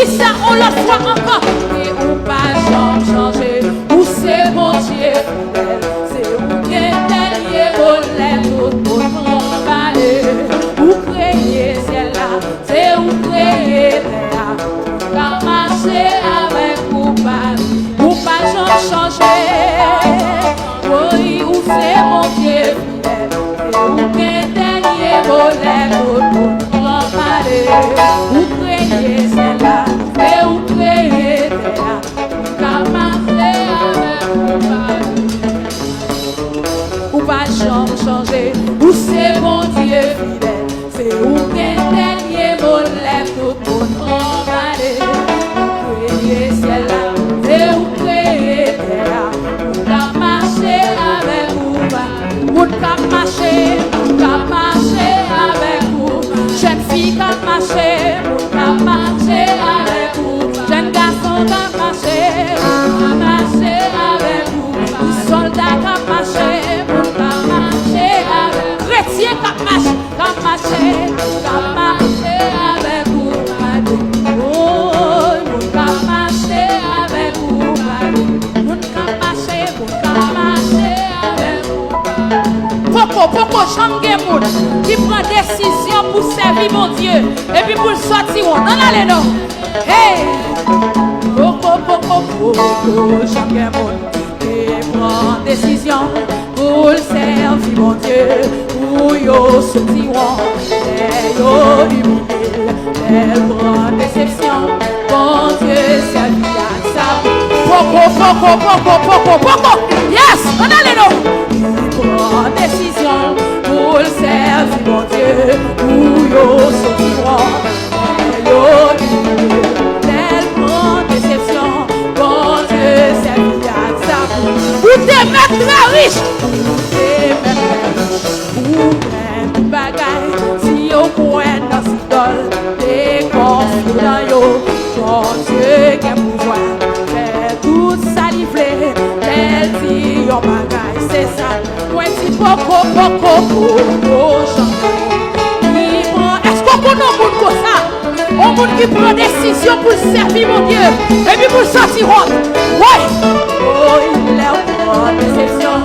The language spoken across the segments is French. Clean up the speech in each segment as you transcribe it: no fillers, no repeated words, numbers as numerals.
dis ça, on le voit encore. Et on pas changer, ou c'est mon Dieu fidèle. C'est où qui est derrière, on l'aime, on m'emballer. Où créer ciel là, c'est où créer là. Car marcher avec vous pas changer. Oui, où c'est mon Dieu fidèle. C'est où qui est derrière, on l'aime, on m'emballer. Où créer ciel là, c'est où créer là. Car marcher avec vous pas changer. Où c'est mon Dieu fidèle. C'est où qu'est dernier mon lèvre tout le monde emballé. Où créer ciel là, c'est où créer terre. Où qu'a marché avec vous, où qu'a marché avec vous. Jeune fille qu'a marché avec vous. Jeune garçon qu'a marché avec vous. Soldat qu'a marché avec vous. Chrétien qu'a marché avec vous. Oh, moun qu'a marché avec vous. Moun qu'a marché avec vous. Poko, chambre moun qui prend décision pour servir mon Dieu et puis pour le sortir. Non, allez, non. Hey! Poko, chambre moun qui prend décision pour le servir mon Dieu. Pour yo sortiront, yo humiliés, les grandes déceptions. Bon Dieu, servir à ça. Poko. Yes, on a les noms. Prends décision pour le servir, mon Dieu. Où yo sortiront, yo humiliés, les grandes déceptions. Bon Dieu, servir à ça. Vous te mettre très riche. Ou bagaille, si au point dans ce dol, des conflits dans yo, bon Dieu qui a pouvoir, fait tout salifler, elle dit yon bagaille, c'est ça, moi si poko, est-ce qu'on connaît un monde comme ça? Un monde qui prend décision pour servir mon Dieu, et puis pour sortir honte, ouais, oh il est en déception,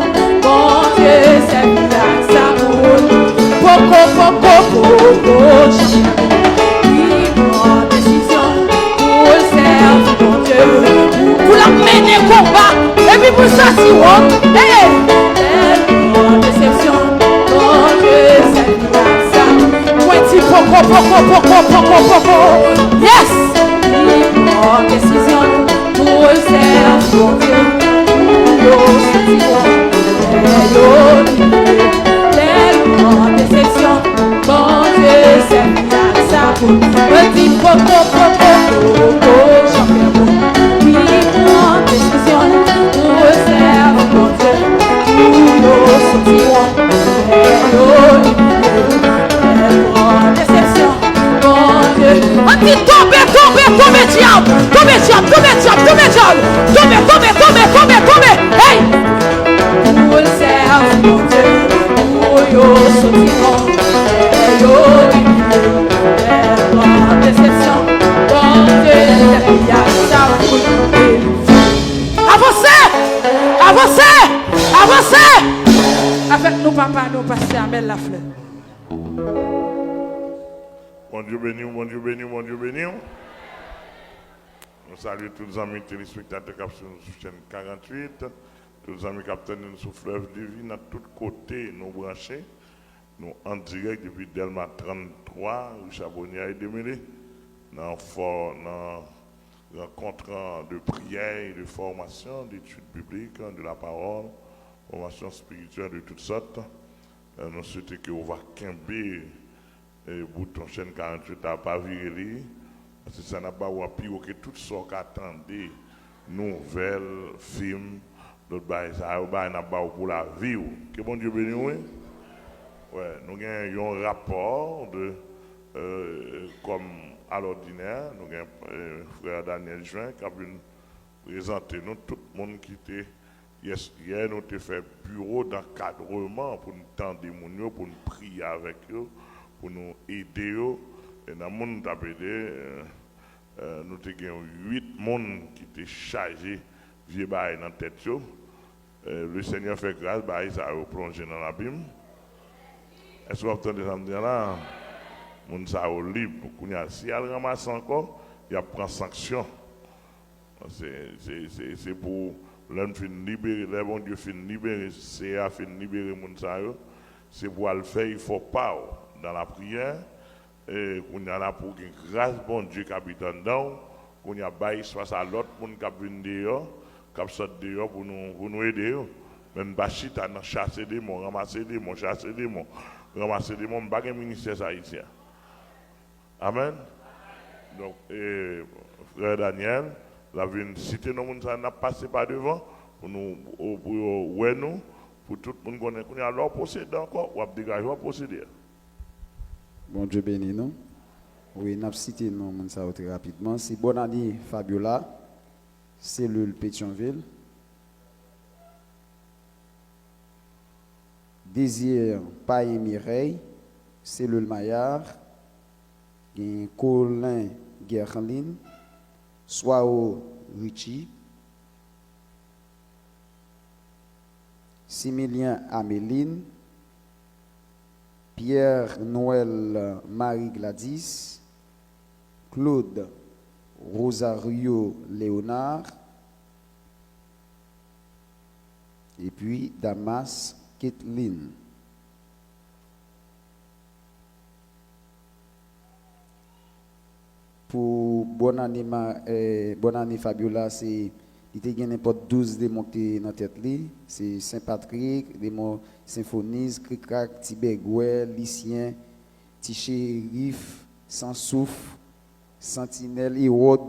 bon Dieu servir à ça. Poko, il prend décision pour le servir mon Dieu, pour l'amener combat, et puis pour sortir, elle prend déception, mon Dieu, c'est ça. Pointi, poko, yes, il prend décision pour le servir mon Dieu, en déception, bon Dieu, c'est à ça pour petit poko, champion, oui, en décision, pour le servir, bon Dieu, nous sortirons, en déception, bon Dieu, on dit tomber, hey, pour le servir, bon Dieu. Yo sortiront, yo la déception, bon Dieu, il y a ça pour avancez, avec nous papa, nous passer à mettre la fleur. Bon Dieu béni. Nous saluons tous les amis téléspectateurs qui sont sur chaîne 48. Tous les amis capitaines de sous fleuve de vie, à tous côtés, nous branchés. Nous en direct depuis Delma 33, rue Charbonnier et Demélé, dans rencontre de prière et de formation, d'études bibliques, de la parole, formation spirituelle de toutes sortes. Nous souhaitons que vous va quimber et bouton chaîne 48 à pas virer, parce que ça n'a pas ou pire que toutes sortes qu'attendez, nouvelles, films. D'autres bails, ça n'a pas pour la vie. Que bon Dieu bénisse, oui. Ouais, nous avons un rapport de, comme à l'ordinaire, nous avons frère Daniel Juin qui a pu nous présenter nous, tout le monde qui était hier, nous avons fait bureau d'encadrement pour nous tendre des gens, pour nous prier avec eux, pour nous aider. Et dans le monde appelé nous avons 8 personnes qui étaient chargés de vieux bail dans la tête. Le Seigneur fait grâce, ça a plongé dans l'abîme. Est-ce que vous entendez ça me dire là? Moun sa au libre. Si elle ramasse encore, il y a prend sanction. C'est pour l'homme fin libérer, le bon Dieu fin libérer, CA fin libérer moun sa yo. C'est pour le faire, il faut pas dans la prière. Et qu'on y a là pour une grâce bon Dieu qui habite dedans, qu'on y a bail face à l'autre monde qui vient dehors, qui sort dehors pour nous aider. Même Bachit a chassé des mots, ramassé des mots, chassé des mots, ramasser des mots, pas un ministère ça ici. Amen. Donc, frère Daniel, la vie cité nos monde ça n'a passé par devant pour nous pour tout le monde connaît qu'on a leur posséder encore ou dégager leur posséder. Bon Dieu béni nous. Oui, n'a cité nos monde ça très rapidement, c'est Bonani Fabiola, cellule Pétionville. Désir Paye Mireille, cellule Maillard, Colin Guerlin, Soao Richie, Similien Améline, Pierre Noël Marie Gladys, Claude Rosario Léonard, et puis Damas Kathleen. Pour bonne année Fabiola, c'est il y a n'importe 12 démons qui dans tête li, c'est Saint-Patrick, démons Symphonie, Cricrac, Tibégoué, Lycien, Tichérif, Sansouf, Sentinelle, Hérode,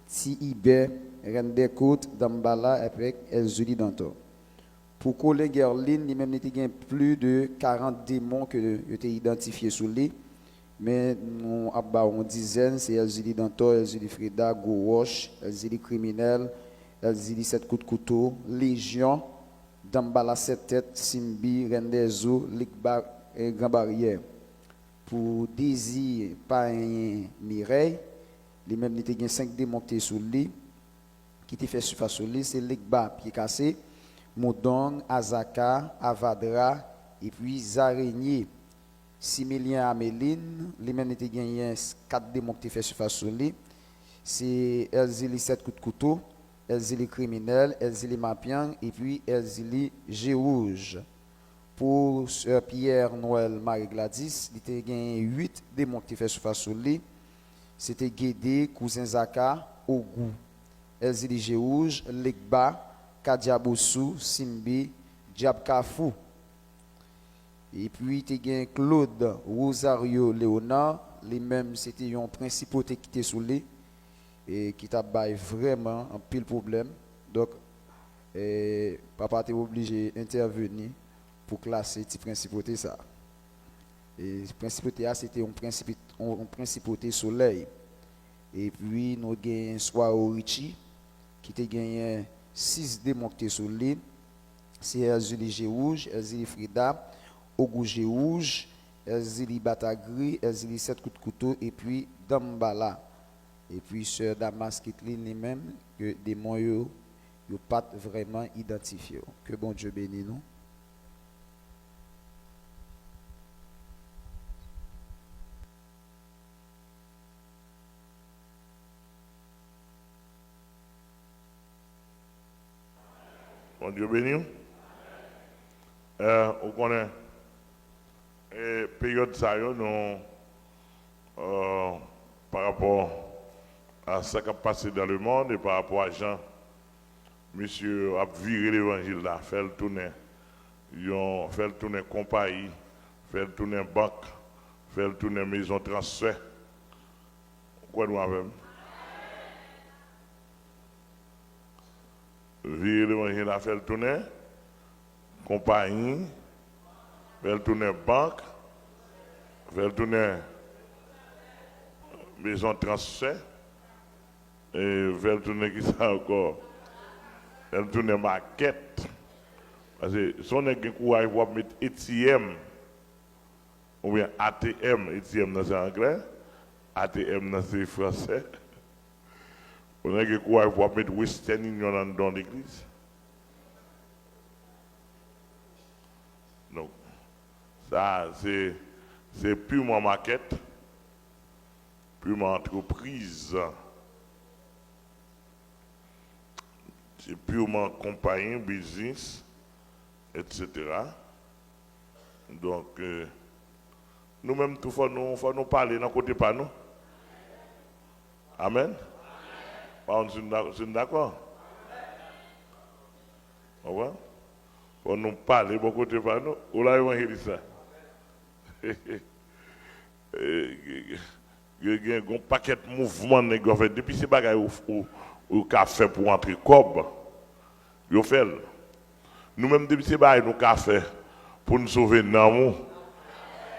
Ti-Ibé, Reine des Côtes, Dambala avec Elzuli Danto. Pour collègue Gerline, il même il y a plus de 40 démons que ont identifiés sous lui. Mais nous avons une dizaine, c'est Elzili Danto, Elzili Frida, Gouroche, Elzili Criminel, Elzili 7 coups de couteau, Légion, Dambala 7 têtes, Simbi, Reine des Eaux, Likba et Grand Barrière. Pour Désir, Pain Mireille, les mêmes il y a 5 démons qui sont sous lui, qui te fait surface sur lui, c'est Likba, pied cassé, Moudong, Azaka, Avadra, et puis Zarenier. Similien Améline, les mêmes étaient gagnés 4 démons qui fait surface sur lui. C'est Elzili 7 coups de couteau, Elzili criminel, Elzili Mapiang et puis Elzili Gérouge. Pour Sœur Pierre Noël Marie Gladys, il était gagné 8 démons qui fait surface sur lui. C'était Guédé, Cousin Zaka, Ogou, Elzili Gérouge, Lekba, Kadiaboussou, Simbi, Diabkafou. Et puis, tu as Claude Rosario Léonard, les mêmes, c'était une principauté qui était sous lui et qui t'a baillé vraiment un pile problème. Donc, papa était obligé d'intervenir pour classer cette principauté. Ça. Et cette principauté, c'était une principauté soleil. Et puis, nous avons Soao Richie, qui a gagné 6 démons qui étaient sous lui. C'est Elzuli Gérouge, Elzuli Frida, Ogouge Rouge, Elzili Batagri, Elzili 7 coups de couteau et puis Dambala. Et puis Sœur Damas Kathleen lui-même, que des mots yo pas vraiment identifiés. Que bon Dieu bénisse nous. Bon Dieu bénisse. On connaît. Et période ça, nous, par rapport à ce qui a passé dans le monde et par rapport à Jean, monsieur a viré l'évangile là, fait le tourner, fait le tourner compagnie, fait le tourner banque, fait le tourner maison transfert. Quoi nous avons? Viré l'évangile là, fait le tourner compagnie. Fait le tourner banque, fait le tourner maison transfert, et fait le tourner qui ça encore, fait le tourner maquette. Parce que si on a un courage pour mettre ATM, ou bien ATM, ATM dans c'est anglais, ATM dans c'est français, On a quoi pour mettre Western Union dans l'église. Donc, ça, c'est purement maquette, purement entreprise, c'est purement compagnie, business, etc. Donc, nous-mêmes, il faut nous parler dans le côté pas nous. Amen. On est d'accord? Au revoir. Pour nous parler beaucoup de pas nous. Où là, ils vont ça? Il y a un paquet de mouvements négociés. Depuis ces bagages ou fait pour entrer cob, ils fait. Nous-mêmes, depuis ces bagages, nous avons fait pour nous sauver non.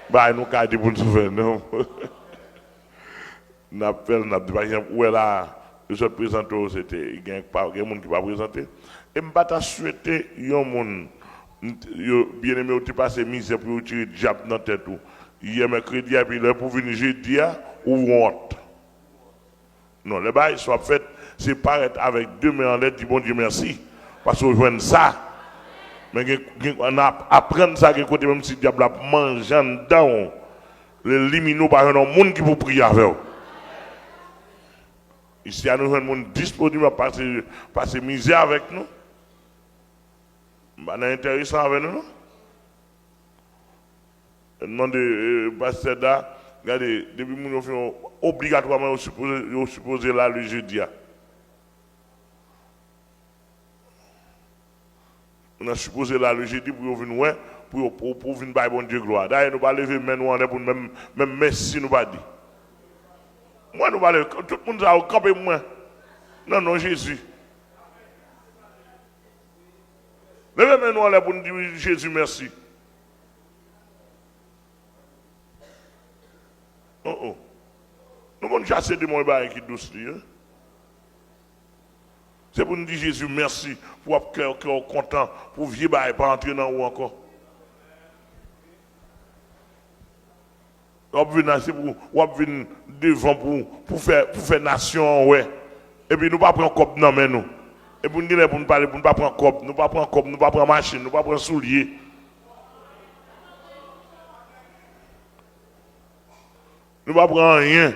Bah, nous avons dit pour nous sauver non. Nous appelons, par exemple, où est là, je présente, c'était, il y a des gens qui ne pas présenter. Et je ne vais pas souhaiter, il y a des gens bien aimé qui passent misère pour tirer le diable dans la tête. Hier, mercredi, et puis là, pour venir jeudi, ou honte. Non, les bails sont faits, c'est paraître avec deux mains en l'air, dit bon Dieu merci. Parce qu'on joue ça. Mais on apprend ça, que même si le diable a mangé dedans, les liminaux par un monde qui vous prier avec vous. Ici, à nous, un monde disponible à passer misère avec nous. C'est intéressant avec nous. Demandez, pasteur là, regardez, depuis que nous faisons obligatoirement supposé là le jeudi. On a supposé là le jeudi pour venir pour venir par bon Dieu gloire. D'ailleurs, nous ne pas lever mais nous en est pour même merci nous pas dit. Moi nous pas tout le monde a campé moi. Non Jésus. Levez mais nous en est pour nous dire Jésus merci. Oh. Nous allons chasser des mots qui douce. C'est pour nous dire Jésus merci pour avoir cœur content, pour vivre et pas entrer dans ou encore. On vient devant pour faire nation, ouais. Et puis nous ne pas prendre cop non mais nous. Et pour nous dire pour nous parler, pour ne pas prendre cop, nous pas prendre cop, nous pas prendre machine, nous pas prendre soulier. Nous ne pas prendre rien.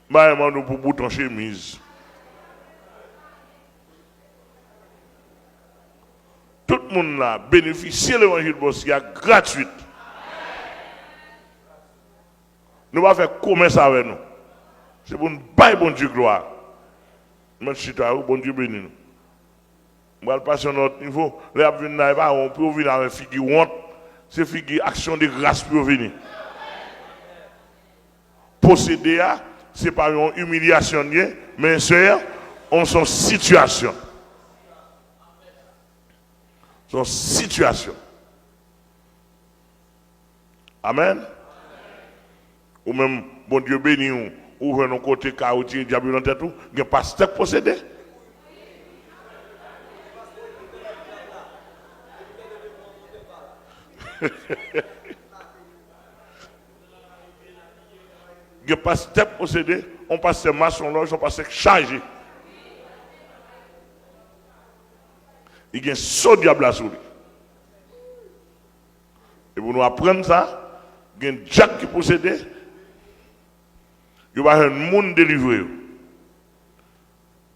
Nous pour bouton chemise. Tout le monde là bénéficie de l'évangile Boskia gratuit. Nous ne pas faire commerce avec nous. C'est pour nous bailler bon Dieu gloire. Même si tu as bon Dieu béni nous. On va passer à notre niveau. Là, on peut venir avec figure honte. C'est figure action de grâce pour venir. Posséder, ce n'est pas une humiliation, mais c'est son situation. Son situation. Amen. Ou même, bon Dieu béni, ou un côté caoutchouc, diable dans tête, il n'y a pas de steak possédé. Il n'y a pas de steak possédé, on passe maçon loge, on passe chargé. Il y a un saut diable à souris. Et pour nous apprendre ça, il y a un Jack qui possédait. Il y a un monde délivré.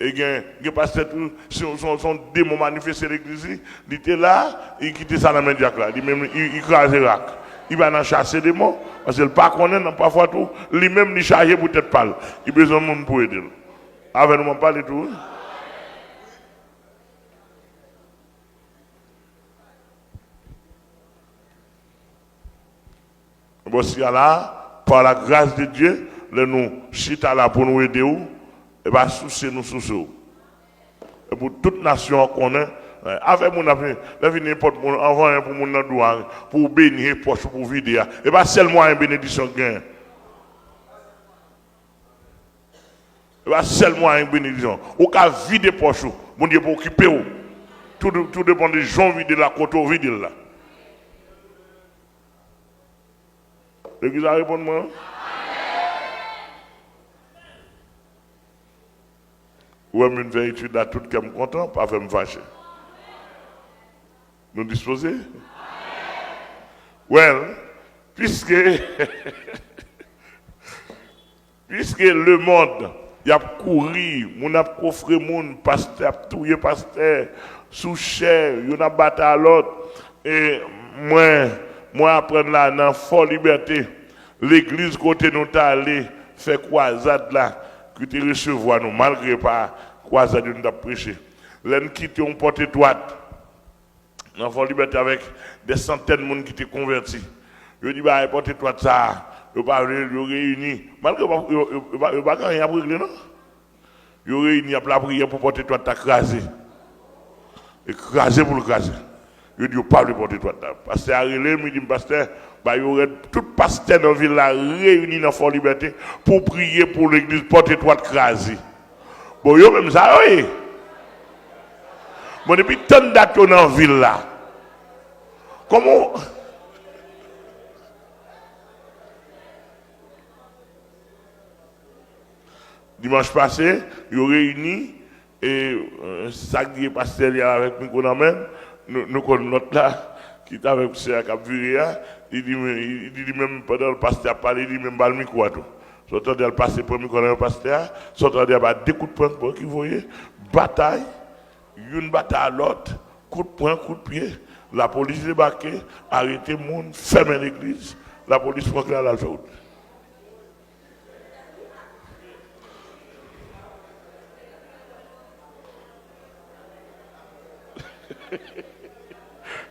Et il y a un pasteur, son démon manifesté l'église, il était là, il quittait ça dans le Jack là. Il crasait là. Il va en chasser des mots, parce que le pas connaît, parfois tout, lui-même il chargé pour tête pâle. Il a besoin de monde pour aider. Avec nous, on parle de tout. Bon, si là, par la grâce de Dieu, nous chita là pour nous aider, et bien, soucier nous soucier. Et pour toute nation qu'on a, avec mon avis, n'importe où, envoyer pour mon douane, pour bénir, pour vider, et pas seulement une bénédiction gain. Et pas seulement une bénédiction. Ou qu'à vider poche, mon Dieu pour occuper où. Tout dépend des gens vider la côte ou vider là. L'église a répondu moi. ou une vérité là, tout qui est content, pas faire me fâcher. Nous disposés? Well, puisque le monde, il a couru, on a coffré mon pasteur, tout pasteur, sous chair, il a battu à l'autre. Et moi apprendre là, dans folle liberté, l'église côté nous t'a allé faire croisade là, que tu recevoir nous, malgré pas croisade nous t'a prêché. L'un quitte on porte droite, dans folle liberté avec des centaines de monde qui t'ont converti. Je dis, bah, porte droite ça. Ils ne réunis. Malgré que ils ne pas rien régler, non? Ils réunis à la prière pour porter toi t'écraser. Écraser pour le craser. Ils disent, pas le porter toi. Pasteur Arélé, il dit, pasteur, il y aurait tout pasteur dans la ville là réuni dans la liberté pour prier pour l'église, porter toi craser. Bon, yo même ça, oui. Bon, depuis tant de dates dans la ville là, comment. Dimanche passé, ils ont réuni et ça qui est passé avec nous, nous connaissons notre là, qui est avec M. Capvuria, il dit même pendant le pasteur a parlé, il dit même pas le micro à tout. Surtout de le passer pour le pasteur, surtout de des coups de poing pour qui voyez, bataille, une bataille à l'autre, coup de poing, coup de pied. La police débarquée, arrêté le monde, fermé l'église, la police prend la fait.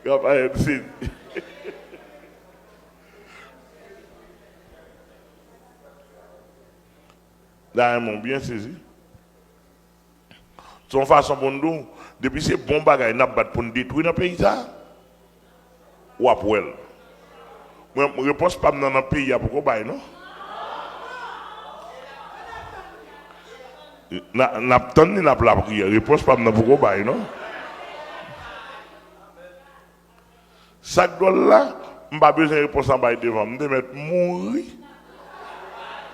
Il n'y a pas de signe. Là, ils m'ont bien saisi. Son façon pour nous, depuis ces bons bagages, ils n'ont pas pour nous détruire dans le pays. Ou après. Moi, je ne réponds pas dans le pays, pourquoi non? N'a pas ni la prière, réponse pas dans pourquoi non? Chaque dollar là, je n'ai pas besoin de réponse en bas devant. Je vais mettre mourir.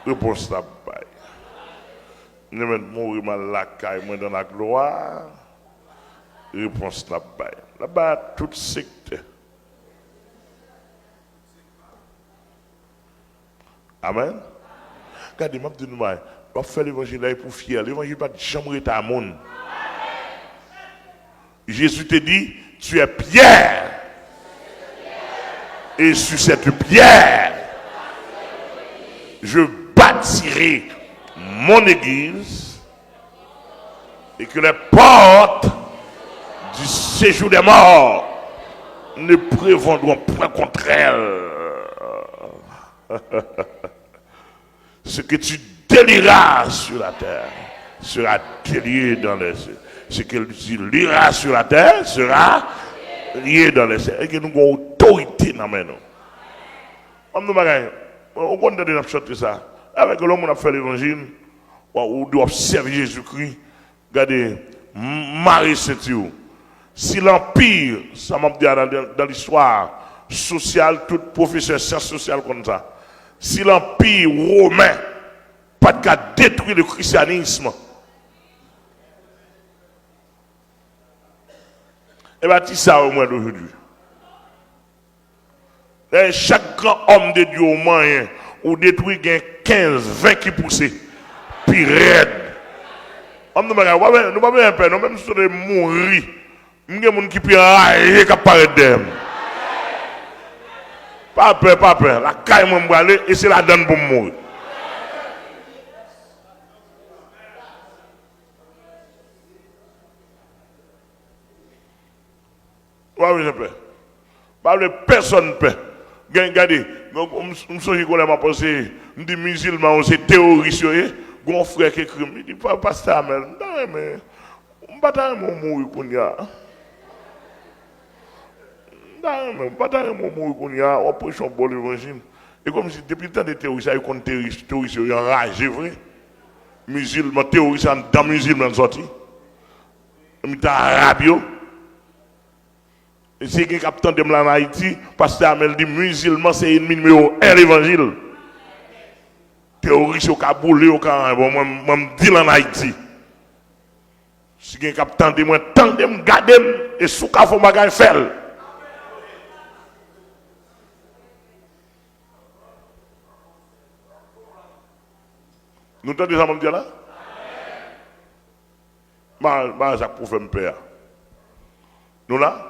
Réponse là bas. Je vais mettre mourir mal la caille, moi dans la gloire. Réponse là bas. Là-bas, toute secte. Amen. Regardez, je dis, je vais faire l'évangile pour fier. L'évangile pas de chambre à monde. Jésus te dit, tu es Pierre. Et sur cette pierre, je bâtirai mon église et que les portes du séjour des morts ne prévaudront point contre elle. Ce que tu délieras sur la terre sera délié dans les cieux. Ce que tu lieras sur la terre sera lié dans les cieux. Et que nous avons autorité dans nous. On continue de chanter ça. Avec l'homme, on a fait l'évangile, on doit servir Jésus-Christ. Regardez, Marie Saint-Thieu. Si l'empire, ça m'a dit dans l'histoire sociale, tout professeur sciences sociales comme ça, si l'empire romain pas de cas détruire le christianisme, et bien, c'est ça au moins d'aujourd'hui. Chaque grand homme de Dieu au moyen, ou détruit 15, 20 qui poussent, puis raide. On nous pas bien peur, nous même si on est mourir, il y a des gens qui peuvent railler, qui apparaissent d'eux. Pas peur, la caille m'a brûlé et c'est la donne pour mourir. Pas de personne peut. Regardez, je me souviens qu'on m'a pensé, je dis musulmans, c'est terroriste, mon frère qui écrit, il dit pas ça, mais on ne va pas mourir qu'on y a. On va pas mourir qu'on y a, on prêche un bon évangile. Et comme si depuis le temps des terroristes, ils ont terroristes, ils ont enragé, vrai. Musulmans, terroristes, dans musulmans sortis. Ils ont arabes. Et c'est quelqu'un qui a en Haïti, parce que Amel dit musulman, c'est ennemi numéro 1 l'évangile. Terroriste au Kaboulé, au Kaboulé, moi je dis en Haïti. Si quelqu'un qui tente moi, tendez-moi, gardez-moi, et sous ka font bagay faire. Nous entendons ça, mon Dieu là? Jacques pour faire me père. Nous là?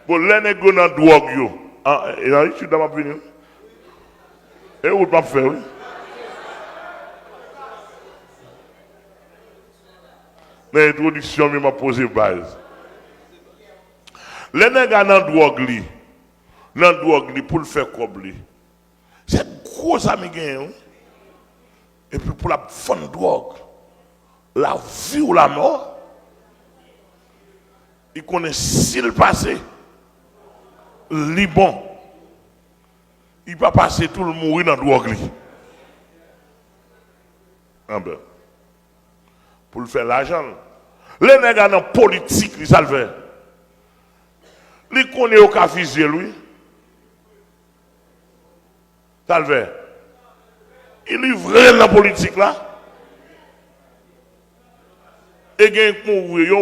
Bon, les nègres dans drogue, yo. Et là, je suis dans ma opinion. Et où tu faire, oui? L'introduction m'a posé base. Les nègres dans drogue, pour le faire comme lui. C'est gros ami gagne. Et puis pour la fond drogue, la vie ou la mort, il connaît s'il passé, li bon. Il va passer tout le mourir dans la drogue. Pour le faire l'argent. Les nègres dans la politique, ils savent faire. Ils connaissent au cas physique, lui. Ça le fait. Il est vrai dans la politique là. Et il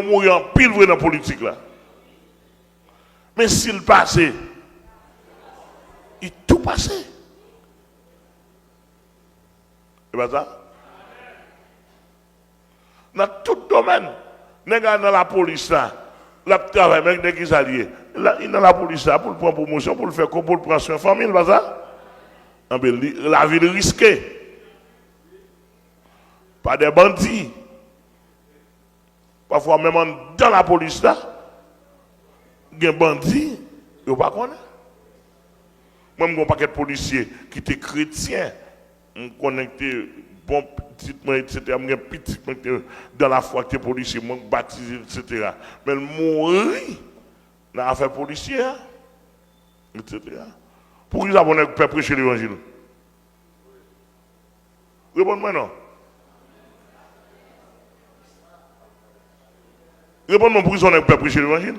mourir en pile vrai dans la politique là. Mais s'il passait, il tout passé. Et bien ça? Dans tout domaine, les gars dans la police là, la travail avec des alliés, dans la police là, pour prendre promotion, pour le faire comme pour prendre soin de famille, pas ça? La vie risquée. Pas des bandits. Parfois même dans la police là, il y a des bandits, ils ne pas connaître. Moi, je suis un paquet de policiers qui étaient chrétiens, je connecté, bon, petitement, etc. Je suis petit dans la foi que les policiers, je suis baptisé, etc. Mais mourir dans l'affaire policière, etc. Pourquoi ils ont pas prêcher l'évangile? Répondez-moi non. Répondez-moi pourquoi ils ont pas prêché l'évangile?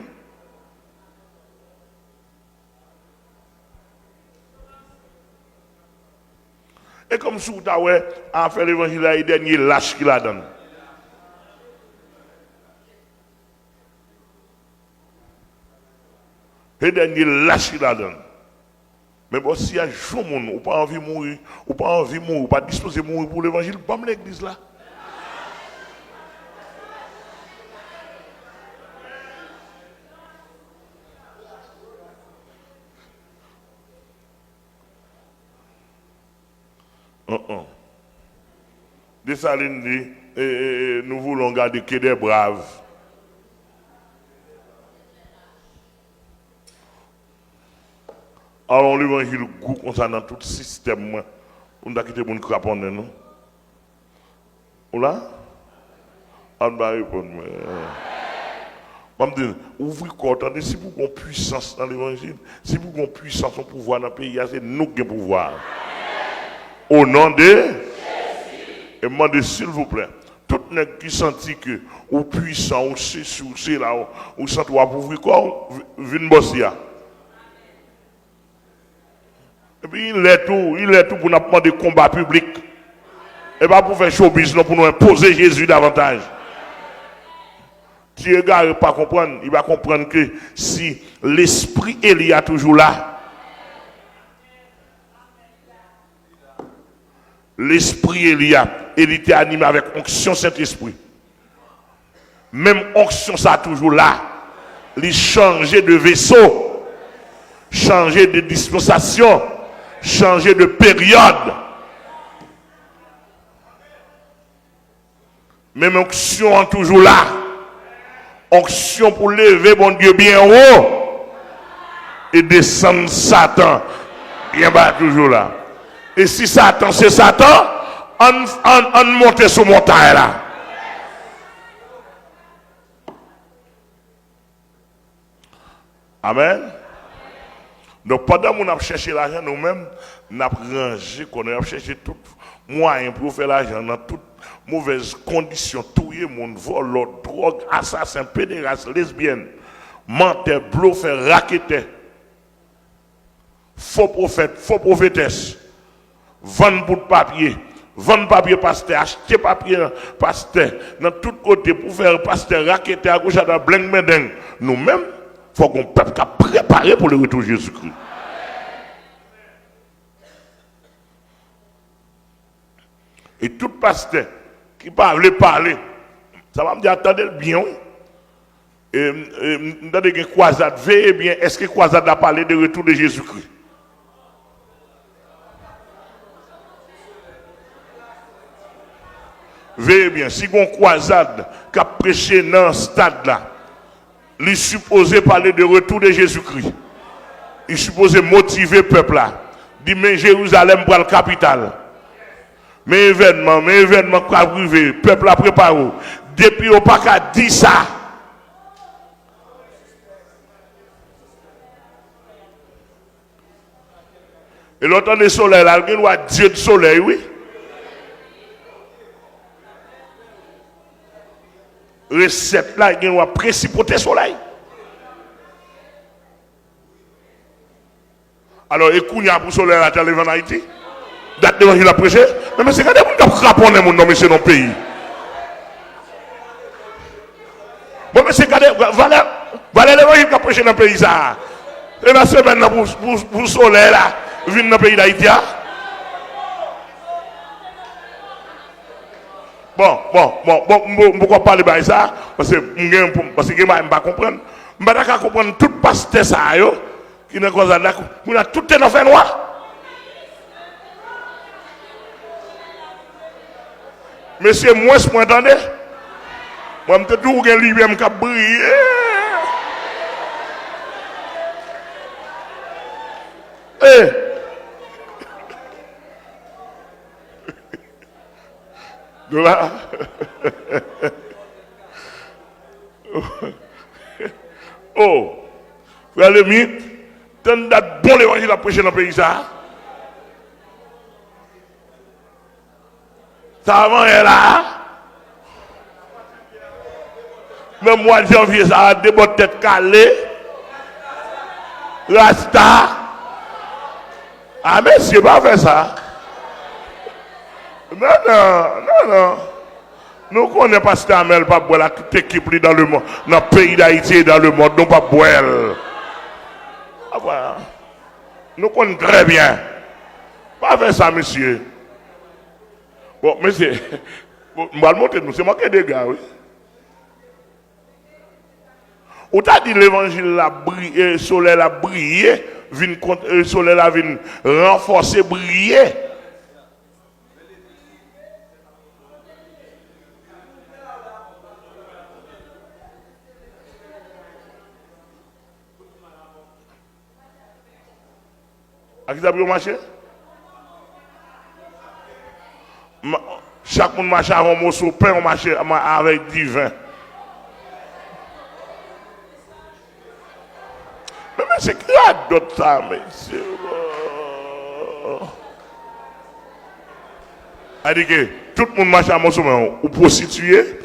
Et comme si vous avez fait l'évangile, il y a des derniers lâches qui la donnent. Les derniers lâches qui la donnent. Mais bon, si un jour, ou pas envie de mourir, ou pas disposé de mourir pour l'évangile, pas l'église là. Dessalines dit, nous voulons garder que des braves. Alors l'évangile goût concernant tout système, on a quitté mon crapon, non? Ou là? On va répondre. Je me dis, ouvrez quoi, attendez, si vous avez puissance dans l'évangile, si vous avez puissance en pouvoir dans le pays, c'est nous qui avons pouvoir. Au nom de Jésus. Et je demande s'il vous plaît, tout le monde qui sentit que ou puissant, ou c'est là, ou sent ou ouvrir quoi, viens bosser. Et puis il est tout pour nous demander combat public. Et pas pour faire showbiz, non, pour nous imposer Jésus davantage. Si le gars ne va pas comprendre, il va comprendre que si l'esprit Élie est toujours là, l'esprit Elia, il était animé avec onction Saint-Esprit. Même onction ça toujours là. Il changeait de vaisseau, changer de dispensation, changer de période. Même onction toujours là. Onction pour lever mon Dieu bien haut et descendre Satan bien bas toujours là. Et si Satan, c'est Satan, on monte sur montagne là. Amen. Donc pendant qu'on a cherché l'argent, nous-mêmes, nous avons rangé, qu'on a cherché tout moyen pour faire l'argent dans toutes mauvaises conditions. Tout le monde, vol, drogue, assassin, pédéraste, lesbienne, menteur, bluffeur, raqueteur, faux prophète, faux prophétesse. Vendre pour de papier, vendre papier pasteur, acheter papier pasteur, dans tous côtés pour faire pasteur raqueter à gauche à droite, bling medeng. Nous-mêmes, il faut qu'on peuple qui a préparé pour le retour de Jésus-Christ. Et tout pasteur qui parle parler, ça va me dire attendez bien. Dans des croisades, veillez bien, est-ce que croisade a parlé de retour de Jésus-Christ? Veillez bien, si on croisade qui a prêché dans ce stade-là, il est supposé parler de retour de Jésus-Christ. Il est supposé motiver le peuple là. Dit, mais Jérusalem pour la capitale. Mais événement qui a privé, le peuple a préparé. Depuis, on n'a pas qu'à dire ça. Et l'automne du soleil, là, il y a Dieu du soleil, oui. Recette là, il y a précipiter le soleil. Alors, écoutez, pour le soleil, la télé en Haïti. Date de il a prêché. Mais c'est quand même un craponné, mon nom, monsieur, dans le pays. Bon, mais c'est quand même, voilà l'évangile qui a prêché dans le pays, ça. Et la semaine, pour le soleil, là, vient dans le pays d'Haïti. Bon, pourquoi parler de ça? Parce que je ne peux pas comprendre. Je ne peux pas comprendre tout pasteur ça, qui n'est pas là. On a tout en fait noir. Monsieur, moi, je m'entendais. Moi, je me dis que je suis un briller. De là. Oh, frère Lémi, tant d'être bon l'évangile à prêcher dans le pays ça. Ça avant est là. Même mois de janvier, ça a des bonnes têtes calées. Rasta. Ah, mais c'est pas fait ça. Non. Nous connaissons pas Pasteur Amel, pas boire toute équipe dans le monde, dans le pays d'Haïti et dans le monde, non pas boire. Ah, voilà. Nous connaissons très bien. Pas faire ça, monsieur. Bon, monsieur, je vais le montrer, c'est moi qui ai des gars, oui. Ou t'as dit l'évangile a brillé, le soleil a brillé, le soleil a renforcer, briller. À qui ça a marché? Chaque monde marche avec un morceau de pain, on marche avec du vin. Mais c'est grave d'autres ça, mais c'est... C'est-à-dire que tout le monde marche à un morceau de pain, ou prostitué.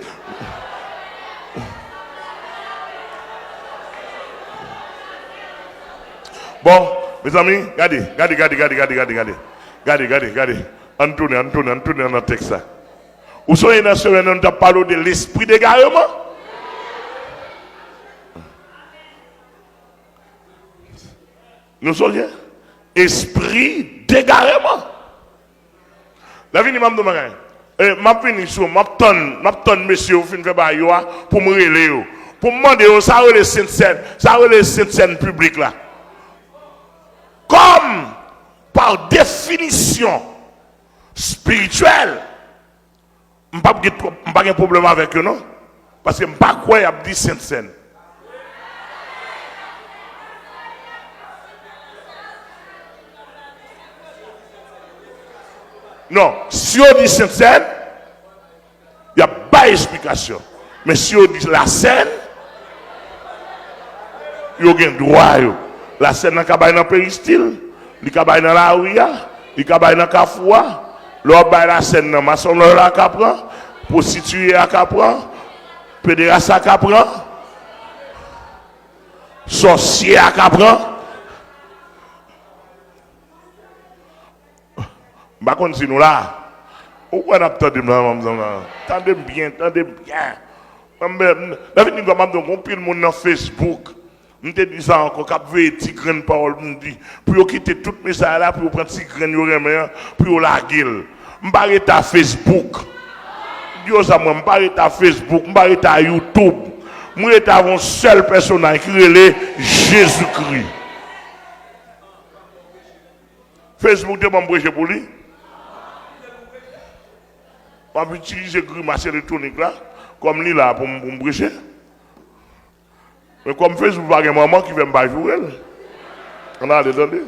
Bon, mes amis, regardez. On tourne dans le texte. Vous soyez dans ce moment, on a parlé de l'esprit d'égarement. Nous sommes esprit d'égarement. La vie, m'a demandé, m'a fini sur, m'a tonne, monsieur, vous finissez par pour me relayer. Pour me demander, ça va les scènes publiques là. Comme, par définition spirituelle, je n'ai pas de problème avec eux, non? Parce que je ne sais pas quoi il y a dit scène. Non, si on dit scène, il n'y a pas d'explication. Mais si on dit la scène, il y a un droit. La scène dans le péristyle, il y a dans la rue, il y a dans le Kafoua, l'autre la scène dans maçon la Capran, prostituée à Capran, pédéraste à Capran, sorcier à Capran. Par contre, si nous là, Où est-ce que tu as attendez bien, attendez bien. David nous a dit qu'on pile monde dans Facebook. Je te dis ça encore, quand vous avez des graines parole, me dit, pour quitter tout message là, pour prendre des graines, pour la gueule. Je ne parle pas à Facebook. Dieu ça, moi, je ne parle pas à Facebook, je ne parle pas à YouTube. Je suis un seul personnage qui est Jésus-Christ. Facebook, tu vas me prêcher pour lui. Je vais utiliser le grimace électronique là, comme lui là, pour me prêcher. Mais comme Facebook, il y a un maman qui vient me jouer. On a les données.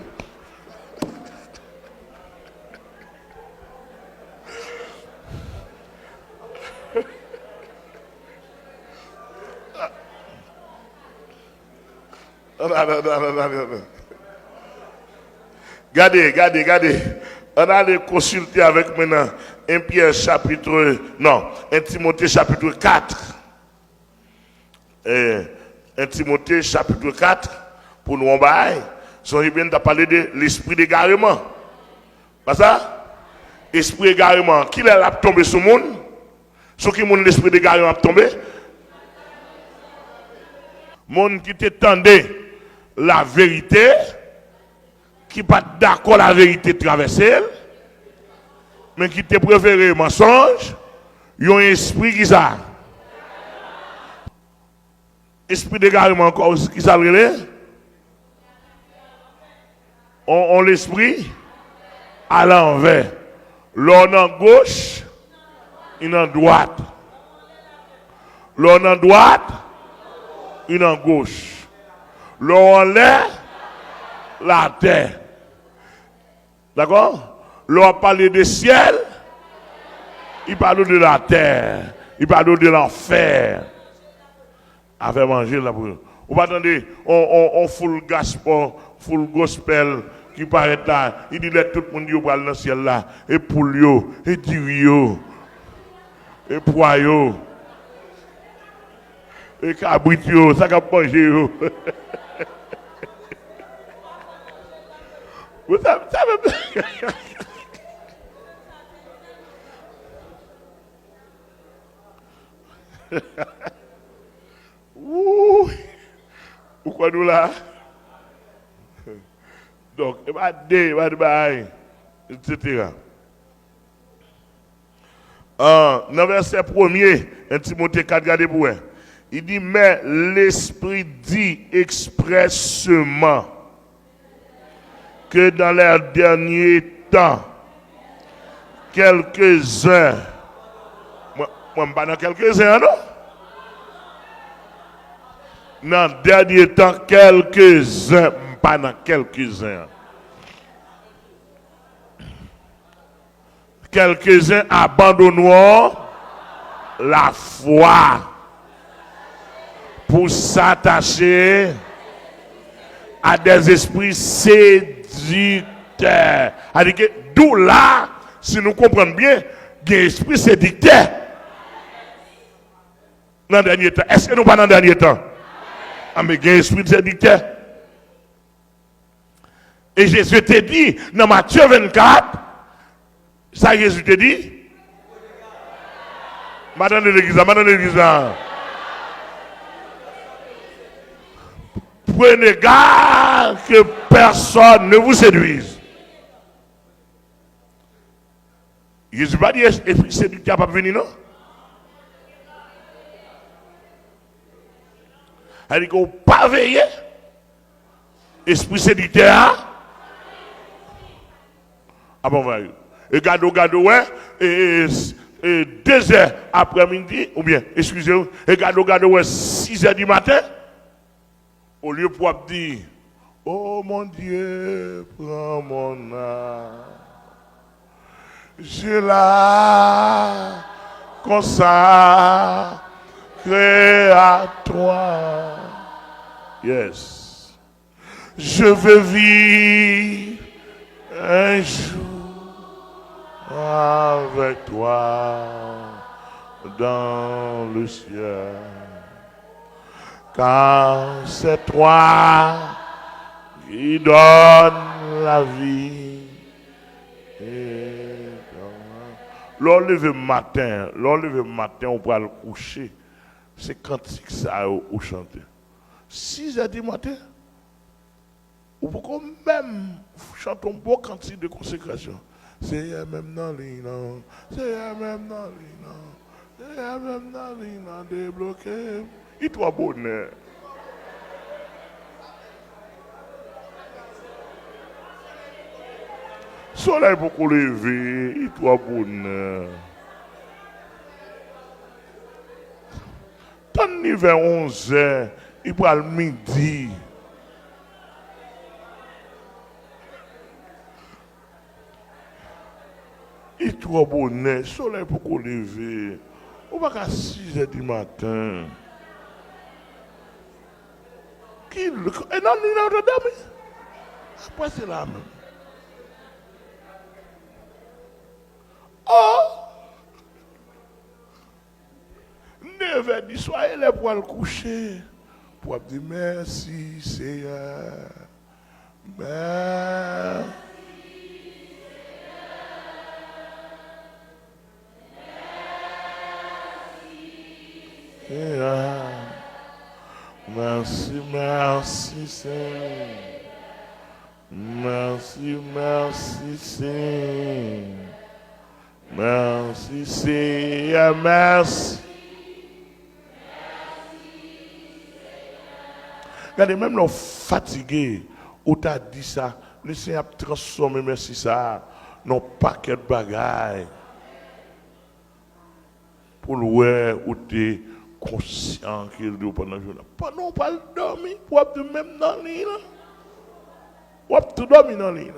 Regardez. On a les consulter avec maintenant 1 Pierre chapitre, non, 1 Timothée chapitre 4. 1 Timothée chapitre 4, pour nous en bas, si bien de parler de l'esprit d'égarement. Pas ça? Esprit d'égarement. Qui l'a tombé sur le monde? Sur qui l'esprit d'égarement a tombé? Monde qui t'étendait la vérité, qui pas d'accord la vérité traversée, mais qui te préféré le mensonge, il y a un esprit qui ça. Esprit d'égarement encore, qui ça le on l'esprit à l'envers. L'on en gauche, il en droite. L'on en droite, il en gauche. L'on en l'air, la terre. D'accord? L'on parle du ciel, il parle de la terre, il parle de l'enfer. Avec manger là pour. Vous attendez, on full gospel qui paraît là. Il dit là tout le monde qui parle dans le ciel là. Et poulio, et dirio, et poyo, et cabritio, ça va manger. Vous savez. Ouh, pourquoi nous là? Donc, il va dire, etc. Dans le verset 1er, 1 Timothée 4, regardez pour vous. Il dit, mais l'Esprit dit expressément que dans les derniers temps, quelques-uns, moi, je ne pas dans quelques-uns, non? Dans les derniers temps, quelques-uns, pas dans quelques-uns. Quelques-uns abandonneront la foi pour s'attacher à des esprits séducteurs. C'est-à-dire que d'où là, si nous comprenons bien, il y a un esprit séducteur. Dans le dernier temps. Est-ce que nous pas dans le dernier temps? Ah, mais il y a un esprit séducteur. Et Jésus te dit, dans Matthieu 24, ça Jésus te dit? Madame de l'église. Prenez garde que personne ne vous séduise. Jésus va dire, esprit séducteur pas venir, non? Elle dit qu'on pas veiller. Esprit séducteur. Ah bon, va. Et gado, ouais. Et 2 heures après-midi, ou bien, excusez-moi, et gado, ouais, 6 heures du matin. Au lieu pour dire, oh mon Dieu, prends mon âme. Je la consacre à toi. Yes. Je veux vivre un jour avec toi dans le ciel. Car c'est toi qui donnes la vie. Et L'enlever matin, on peut le coucher. C'est cantique ça ou chanter. 6h du matin, ou pourquoi même chanter un beau cantique de consécration. C'est même dans l'île, c'est même dans l'île, c'est même dans l'île, débloqué. Il doit bonheur. Soleil pour lever, il doit bonheur. Tant vers 11h, il prend le midi. Il doit bonheur, soleil pour lever. On va à 6h du matin. Et non, il a dormi. Après, c'est là même. Oh! 9h du soir, il est pour le coucher. Pour dire merci, Seigneur. Merci. Merci, merci, Seigneur. Merci, merci, Seigneur. Merci, Seigneur, merci. Regardez, même les fatigués, où tu as dit ça, le Seigneur a transformé, merci ça, dans un paquet de bagailles. Pour le voir où tu es conscient qu'il dit pendant le jour. Pendant qu'on parle de dormir, pour être même dans l'île. Pour être dormir dans l'île.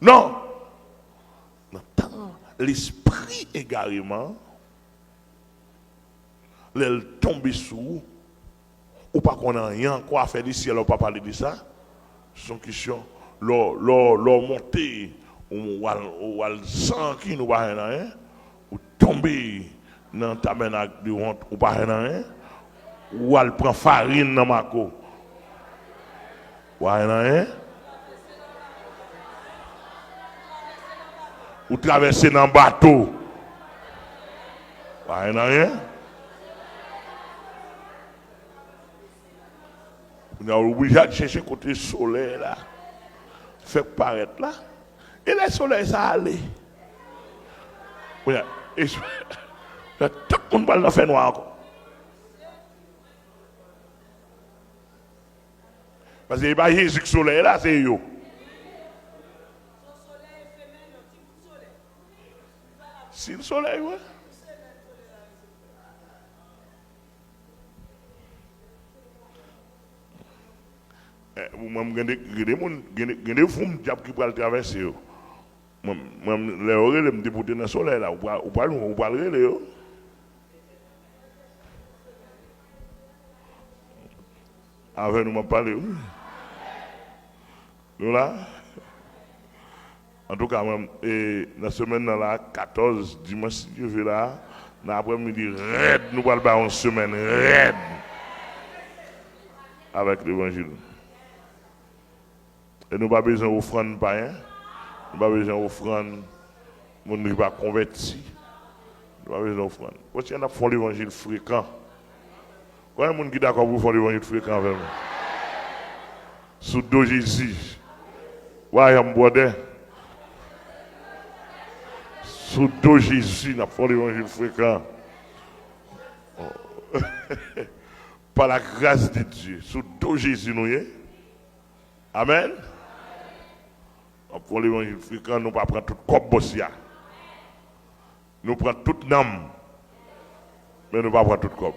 Non. L'esprit également, il tombe sous, ou pas qu'on a rien, quoi faire d'ici, alors pas parler de ça. C'est une question. L'eau montée, ou le sang qui nous va rien, ou tomber dans le tabernacle de honte, ou pas rien, ou elle prend farine dans ma co. Ou rien. Ou traverser dans le bateau. Rien. On a obligé de chercher côté soleil là. Fait paraître là. Et le soleil ça allait. Oui, et tout le monde va le faire noir encore. Parce que pas Jésus qui soleil là, c'est yo. Si le soleil, ouais. Moi, je des fous qui peuvent traverser. Moi, les oreilles me déportent dans le soleil là, ou pas le relais. Avec nous, m'a parlé. Nous là. En tout cas, la semaine là, 14 dimanche, je vais là, dans l'après-midi, raide, nous allons faire une semaine raide avec l'évangile. Et nous n'avons pas besoin d'offrande païen, nous n'avons pas besoin d'offrande, nous ne sommes pas convertis, nous n'avons pas besoin d'offrande. Parce qu'il y en a qui font l'évangile fréquent. Combien de gens qui sont d'accord pour faire l'évangile fréquent avec moi? Sous deux Jésus. Ouais, il y a un bordel. Sous deux Jésus, nous avons fait l'évangile fréquent. Par la grâce de Dieu. Sous deux Jésus, nous y est. Amen. Nous avons fait l'évangile fréquent, nous ne pas prendre tout comme bossia. Nous prenons toute l'âme. Mais nous ne pas prendre tout comme.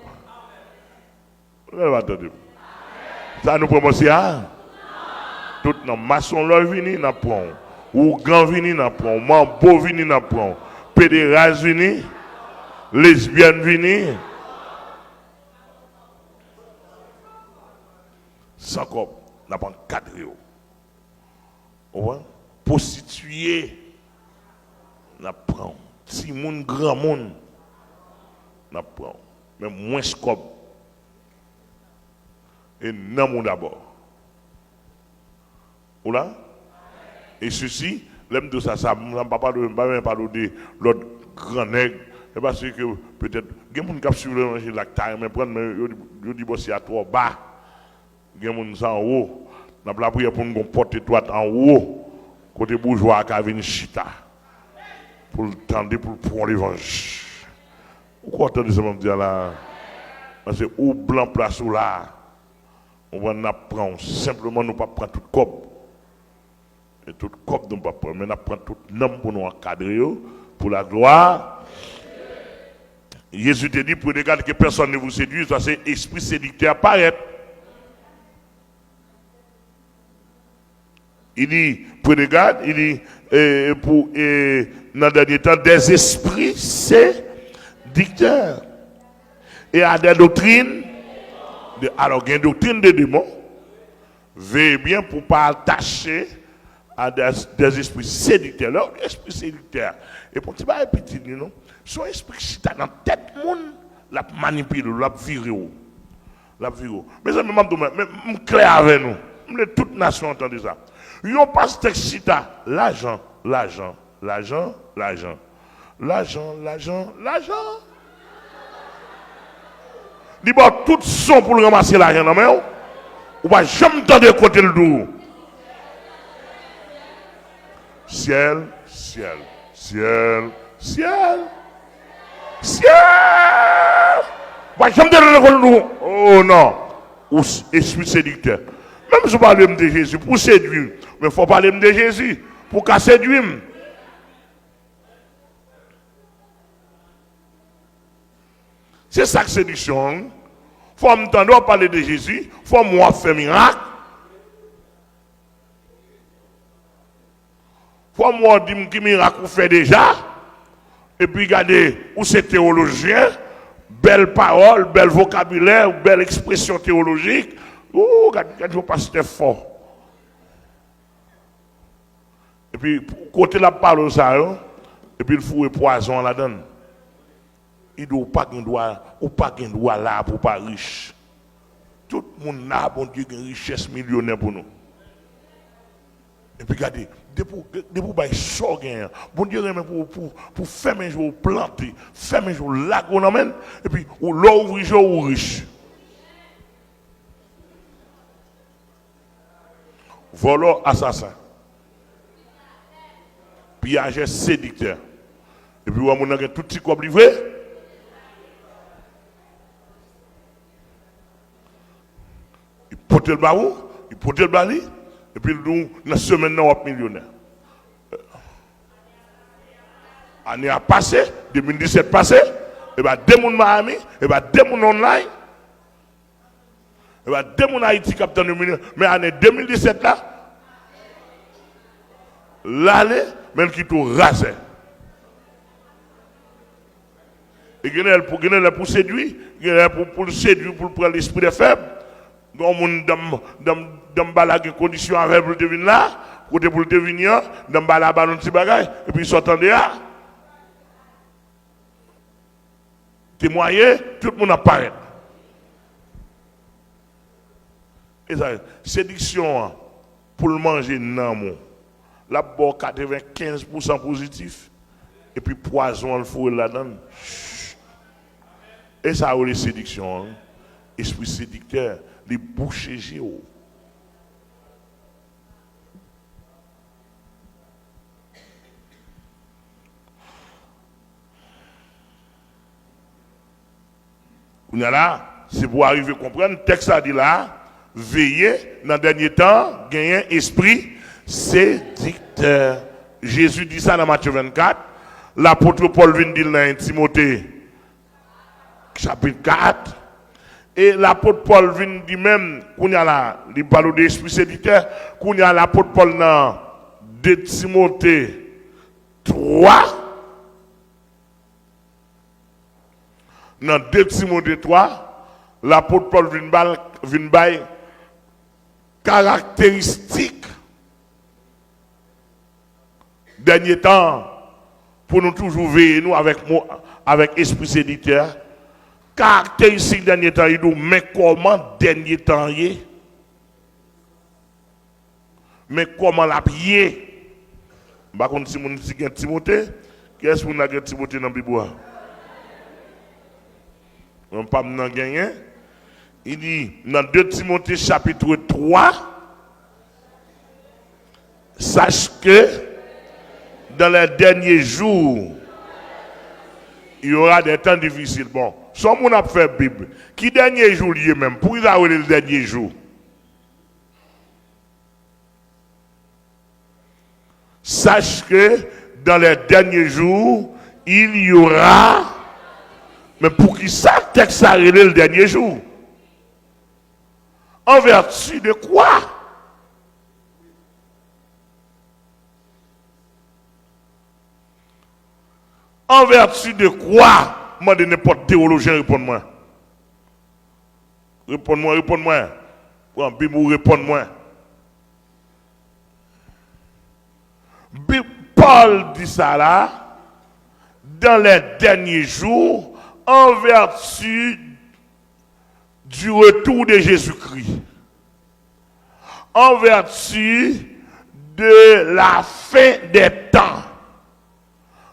Vous avez entendu? Ça nous prend bossia? Tout l'âme. Maçon leur vini, nous prenons. Ou grand vini, nous prenons. Mambo vini, nous prenons. Pédéras vini. Lesbienne vini. Sans comme. Nous avons cadré. Prostituée. Nous prenons. Si moun grand monde. Nous prenons. Mais moins scope. Et non mon d'abord. Ou là? Et ceci, l'aime de ça, je ne vais pas parler de l'autre grand nègre. C'est parce que peut-être, il y a des gens qui suivent le la taille, mais je dis que c'est à toi bas. Il y a des gens en haut. Nous avons la prière pour nous porter toi en haut. Côté bourgeois qui a venu chita. Pour le tendre, pour prendre l'évangile. Pourquoi entendez ce que je dis là? Parce que au blanc place ou là, on va prendre simplement, nous ne pas prendre toute coupe. Et toute coupe, nous ne pas prendre, mais nous prendre tout nom pour nous encadrer, pour la gloire. Jésus te dit, pour regarder que personne ne vous séduise, ça c'est esprit séducteur apparaître. Il dit, pour regarder, il dit, dans le dernier temps, des esprits séducteurs. Et à des doctrines, alors il y a une doctrine des démons, veillez bien pour ne pas attacher à des esprits séducteurs. Alors, esprit séducteur, et pour ne pas petit, non, son esprit qui est dans la tête, la manipule, la vire. Mais ça, je suis clair avec nous. Toute nation entend ça. Ils n'ont pas ce texte, l'argent. Dis bon, tout son pour ramasser l'argent, non mais ou pas jamais entendre côté le dos. Ciel. Pas jamais entendre côté le dos. Oh non. Ou esprit séducteur. Même si je parle de Jésus pour séduire, mais il faut parler de Jésus pour qu'à séduire. C'est ça que séduction. Il faut m'entendre parler de Jésus, il faut moi faire miracle. Il faut moi dire que miracle vous fait déjà. Et puis regardez où c'est théologien, belle parole, bel vocabulaire, belle expression théologique. Oh, regardez vos pasteurs forts. Et puis, côté la parole, ça, et puis il faut un poison là-dedans. Il ne doit pas un droit là pour pas riche. Tout le monde là, bon Dieu, une richesse millionnaire pour nous. Et puis regardez, depuis que ça gagne, bon Dieu, pour faire un jour planter, faire un jour là, on amène, et puis l'eau ouvre jour riche. Voleur, assassin. Piageur, séducteur. Et puis, on a tout petit corps livré. Il porte le barou, il porte le bali, et puis, nous, dans la semaine, on est millionnaire. L'année a passé, 2017 passé, et bien, deux personnes Miami, et bien, deux personnes online. Et bien, deux personnes Haïti qui ont million. Mais l'année 2017 là, l'année, même qui tout rasé. Et il y a pour séduire, il y a pour séduire, pour prendre l'esprit des faibles. Dans les conditions avec pour devenir là, pour devenir, dans la ballon de bagaille, et puis ils sont en dehors. Témoigner, tout le monde apparaît. Et ça, séduction pour le manger, non, la bon 95% positif, et puis poison, le four là-dedans. Et ça, les séductions, esprit séducteur, les bouchers géo. Là, c'est pour arriver à comprendre, le texte a dit là, veillez dans le dernier temps, gagner esprit séducteur. Jésus dit ça dans Matthieu 24. L'apôtre Paul vient dire dans Timothée, chapitre 4. Et l'apôtre Paul vient dire même, qu'on y a là, il parle d'esprit séducteur, qu'on y a l'apôtre Paul dans 2 Timothée 3. Dans 2 Timothée 3, l'apôtre Paul vient dire caractéristiques dernier temps pour nous toujours veiller nous avec esprit séducteur. Caractéristiques dernier temps, il nous met comment dernier temps y est. Mais comment la prier? Par contre, si vous avez Timothée, qu'est-ce que vous avez Timothée dans la Bible? On ne peut pas gagner. Il dit dans 2 Timothée chapitre 3, sache que dans les derniers jours, il y aura des temps difficiles. Bon, si on a fait Bible, qui dernier jour lié même? Pour y avoir le dernier jour. Sache que dans les derniers jours, il y aura. Mais pour qui ça, texte a révélé le dernier jour? En vertu de quoi? En vertu de quoi? Moi, de n'importe théologien, réponds-moi. Réponds-moi, réponds-moi. Ou Bible, réponds-moi. Paul dit ça là, dans les derniers jours, en vertu du retour de Jésus-Christ, en vertu de la fin des temps,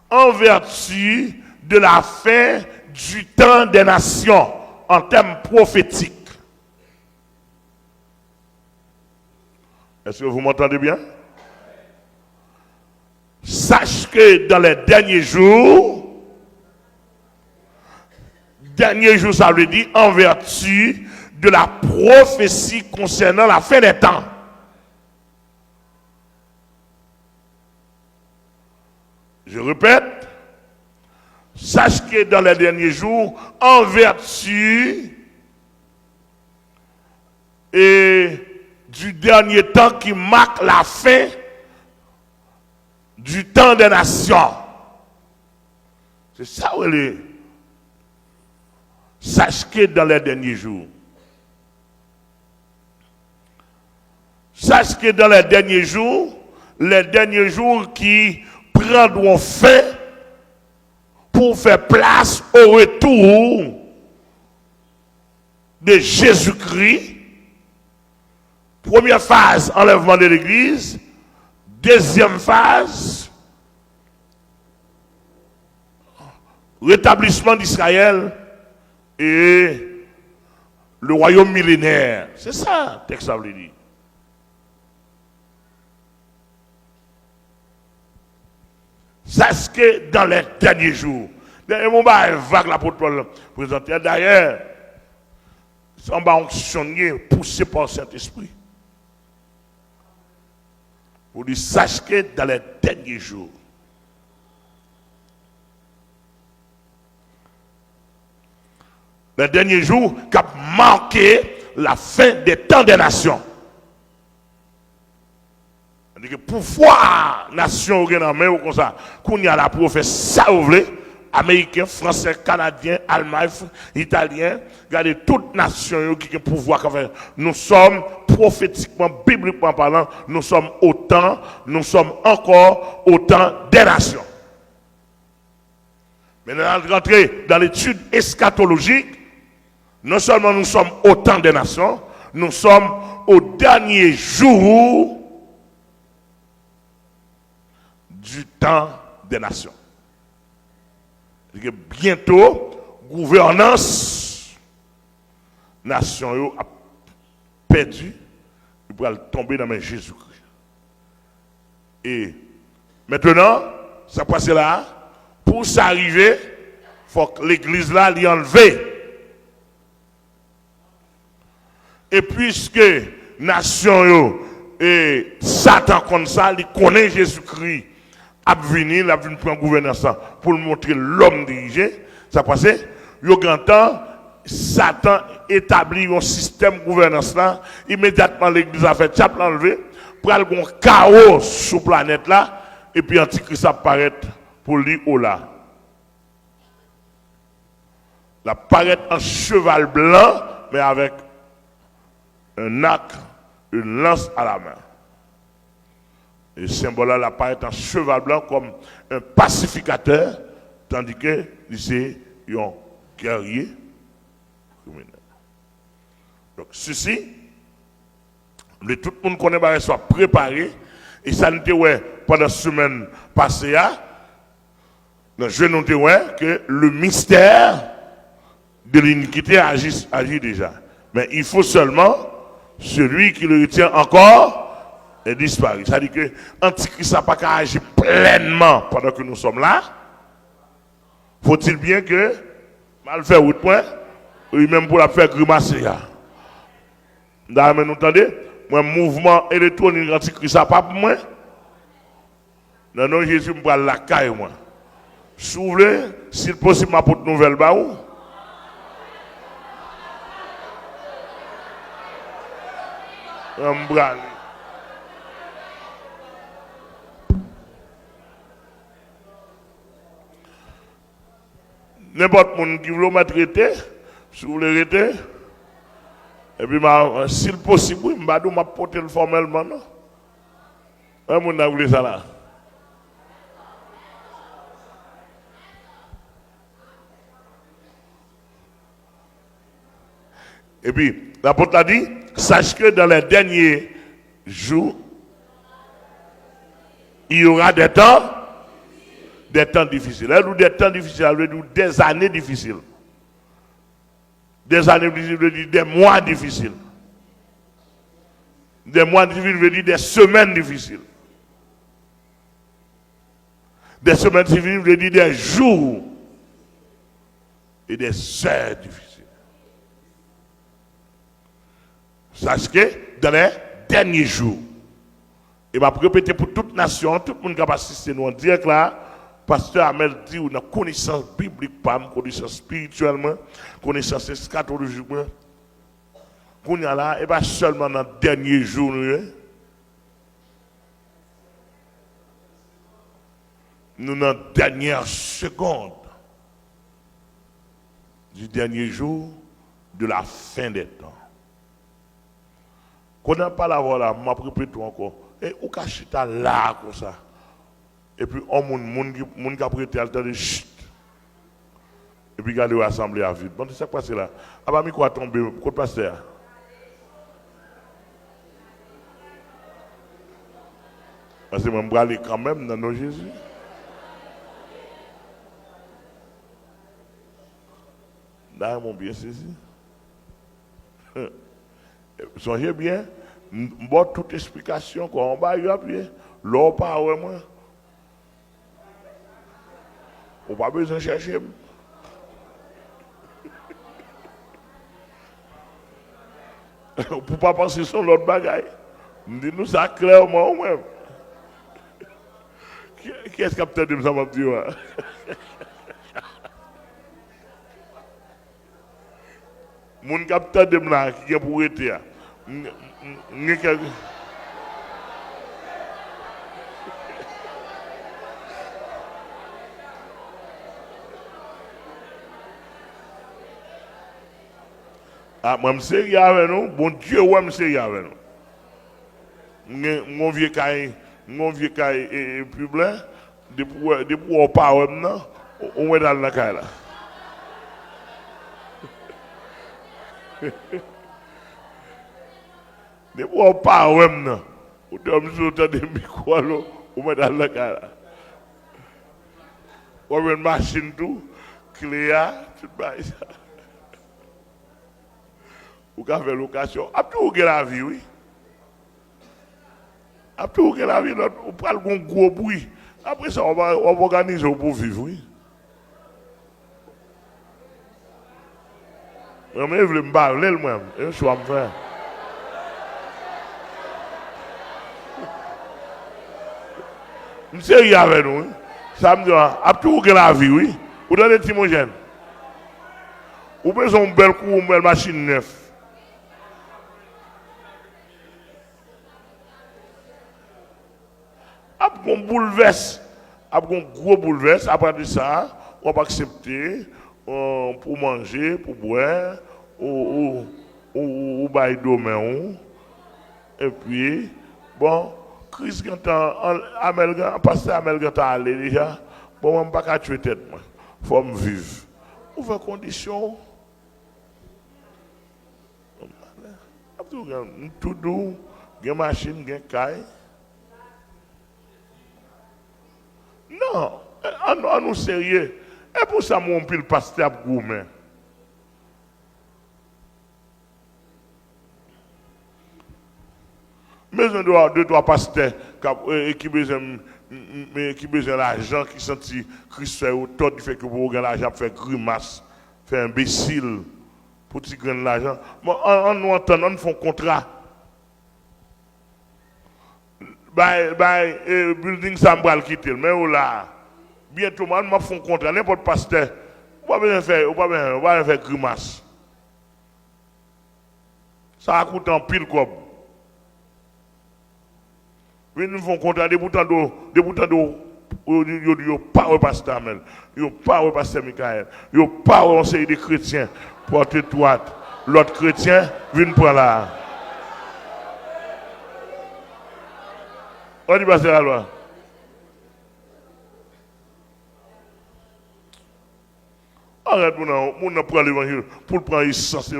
en vertu de la fin du temps des nations, en termes prophétiques. Est-ce que vous m'entendez bien? Sache que dans les derniers jours, ça veut dire en vertu de la prophétie concernant la fin des temps. Je répète, sache que dans les derniers jours, en vertu du dernier temps qui marque la fin du temps des nations. C'est ça où elle est. Sache que dans les derniers jours. Sache que dans les derniers jours qui prendront fin pour faire place au retour de Jésus-Christ. Première phase, enlèvement de l'Église. Deuxième phase, rétablissement d'Israël et le royaume millénaire. C'est ça, le texte ça veut dire. Ça, c'est que dans les derniers jours. D'ailleurs, mon bail vague l'apôtre Paul présenté. D'ailleurs, on va fonctionner poussé par le Saint-Esprit. Pour lui sache que dans les derniers jours, qui a marqué la fin des temps des nations. C'est-à-dire que pouvoir nation ou comme ça, qu'on y a la pour faire ça vous voulez, Américains, Français, Canadiens, Allemands, Italiens, regardez toutes nations qui ont pouvoir. Nous sommes prophétiquement, bibliquement parlant, nous sommes encore autant des nations. Maintenant, rentrer dans l'étude eschatologique, non seulement nous sommes autant des nations, nous sommes au dernier jour du temps des nations. Bientôt, gouvernance nation a perdu, il va tomber dans Jésus-Christ. Et maintenant, ça passe là, pour s'arriver, il faut que l'église là l'y enlever. Et puisque nation et Satan comme ça, il connaît Jésus-Christ, a venir, la venir prendre gouvernance pour montrer l'homme dirigé, ça passe, il y a grand temps, Satan établit un système de gouvernance là, immédiatement l'église a fait chap l'enlever, pour aller un chaos sur la planète là, et puis Antichrist apparaît pour lui au là. Il apparaît en cheval blanc, mais avec un arc, une lance à la main. Et le symbole là apparaît en cheval blanc comme un pacificateur, tandis que c'est un guerrier criminel. Donc ceci Tout le monde connaît que soit préparé. Et ça nous dit pendant la semaine passée, je nous dis que le mystère de l'iniquité agit déjà. Mais il faut seulement celui qui le retient encore et disparaît. C'est-à-dire que l'Antichrist n'a pas qu'à agir pleinement pendant que nous sommes là. Faut-il bien que, mal faire autre point, ou même pour la faire grimacer. Vous entendez? Moi, mouvement électronique antichrist, ça pas pour moi. Non, non, Jésus me prend la caille, moi. S'ouvre, s'il possible, ma pour nouvelle, bah où? N'importe qui veut me traiter, si vous voulez traiter, et puis s'il possible, je vais porter le formellement. Non? Un monde a voulu ça là. Et puis, l'apôtre a dit, sache que dans les derniers jours, il y aura des temps difficiles. Là, des temps difficiles, des années difficiles. Des années difficiles veut dire des mois difficiles. Des mois difficiles veut dire des semaines difficiles. Des semaines difficiles veut dire des jours et des heures difficiles. Sache que dans les derniers jours, et je vais répéter pour toute nation, tout le monde qui va assister nous en direct là, pasteur Amel dit on a connaissance biblique, pas connaissance spirituellement, connaissance eschatologiquement. Qu'on y a là, et pas seulement dans les derniers jours, nous dans les dernières secondes du dernier jour de la fin des temps. Qu'on n'a pas la voix là, je vais répéter encore. Et où cache ta là comme ça? Et puis, on moun qui a prêté à de chut. Et puis, regardez l'assemblée à vide. Bon, c'est ça qui passe là. Ah, bah, mi quoi tomber, quoi de pasteur? Parce que je vais aller quand même dans nos Jésus. Là, mon bien saisi. Songez bien, bon, toute explication, quand on va y appuyer, l'eau pas ouais moi. On n'a pas besoin de chercher. Pour ne pas penser sur l'autre bagaille. Dis-nous ça clairement au même. Qui est-ce qui peut-être ça m'a dit? Mon capteur de là qui est pour être là. Ah, moi, je suis sérieux avec nous. Bon Dieu, ouais, je suis sérieux avec nous. Mon vieux caille est plus blanc. Depuis qu'on parle maintenant, on est dans la caille là. Depuis qu'on parle maintenant, on est dans le micro, on est dans la caille là. On a une machine tout, clé, tout ça. Ou qu'a fait location, après ou la vie, oui. Après ou la vie, on parle d'un gros bruit. Après ça, on va organiser pour vivre, oui. Je veux me parler, moi, je suis à me faire. Je suis sérieux avec nous, ça me dit, après ou la vie, oui. Ou dans les timogènes. Ou besoin d'une belle coup, une belle machine neuve. Après un bouleverse, après un gros bouleverse, après ça, on va accepter pour manger, pour boire, ou bailler demain. Et puis, bon, Christ, quand pasteur Amel, quand allé déjà, bon, je ne peux pas tuer tête, moi. Il faut me vivre. Ouvre condition. Tout doux, il y a une machine, il y a une caille. Non, on nous sérieux. Et pour ça, mon pile pasteur gourmet. Besoin de deux, trois pasteurs qui besoin l'argent, qui sentit Christ fait autant, qui fait que pour gagner l'argent, faire grimace, faire imbécile, pour gagner l'argent. Bon, on nous entend, on fait un contrat. Building ça va le quitter, mais là, bientôt, on m'a fait un contrat, n'importe pasteur, on va faire grimace. Ça a coûté un pile comme. Nous font contrat des boutons d'eau, ils pas au pasteur Amel, ils pas au pasteur Michael, ils pas au conseil des chrétiens, porte droite. L'autre chrétien, vient prendre là. On dit passer la loi. Arrête, mon prend l'évangile, pour prendre l'essence,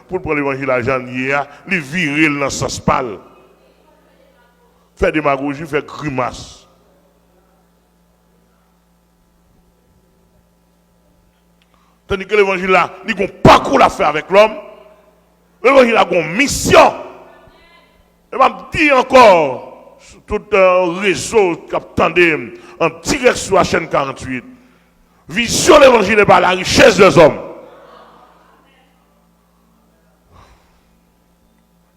pour prendre l'évangile à Jean, il vire dans sa spale. Fait démagogie, fait grimace. Tandis que l'évangile là, il n'a pas beaucoup à faire avec l'homme. L'évangile a une mission. Et je me dis encore, sur tout un réseau qui attendait en direction à la chaîne 48, vision l'évangile n'est pas la richesse des hommes.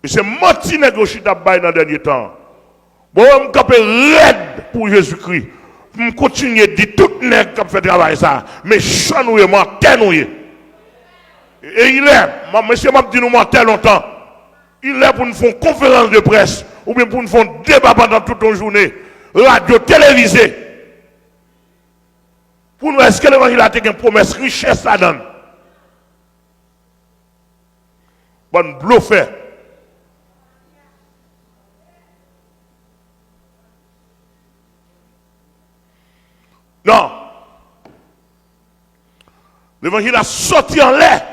Et c'est menti négocié dans le dernier temps. Bon, je suis raide pour Jésus-Christ. Je continue de dire tout le monde qui fait travail ça. Mais chanouille, menteur. Et il est, monsieur m'a dit nous menteur longtemps. Il est pour nous faire une conférence de presse. Ou bien pour nous faire un débat pendant toute une journée. Radio, télévisée. Pour nous, est-ce que l'évangile a été une promesse richesse là-dedans? Bon, bluffé. Non. L'évangile a sorti en l'air.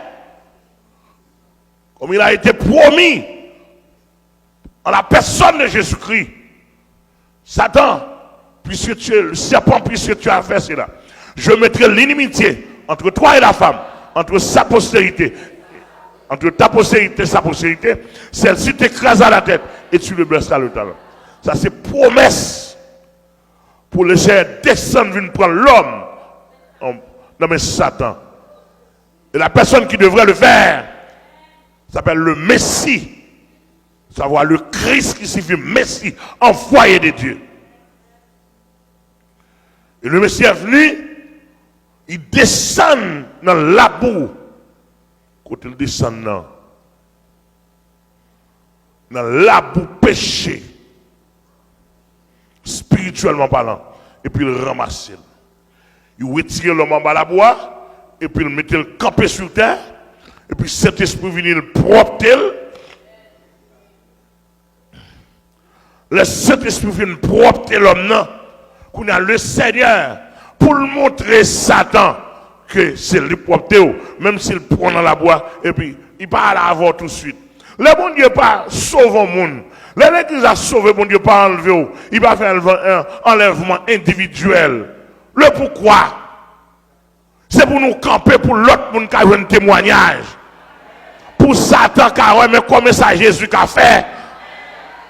Comme il a été promis en la personne de Jésus-Christ. Satan, puisque tu es le serpent, puisque tu as fait cela, je mettrai l'inimitié entre toi et la femme, entre sa postérité, entre ta postérité et sa postérité. Celle-ci t'écrasera la tête et tu le blesseras le talon. Ça, c'est promesse. Pour laisser descendre, venir prendre l'homme. Non mais Satan. Et la personne qui devrait le faire s'appelle le Messie. Savoir le Christ qui signifie Messie, envoyé de Dieu. Et le Messie est venu, il descend dans la boue. Quand il descend dans la boue péché. Spirituellement parlant, et puis il ramasse. Il retire l'homme en bas la bois, et puis il met le campé sur terre, et puis cet esprit vient le propre. Le Saint-Esprit vient propre l'homme, qu'on a le Seigneur, pour le montrer Satan que c'est le propre, même s'il prend dans la bois, et puis il part à avoir tout de suite. Le bon Dieu pas sauve le monde. L'Église a sauvé, bon Dieu, pas enlevé. Il va faire un enlèvement individuel. Le pourquoi? C'est pour nous camper pour l'autre monde qui a eu un témoignage. Pour Satan qui a mais comment ça Jésus a fait?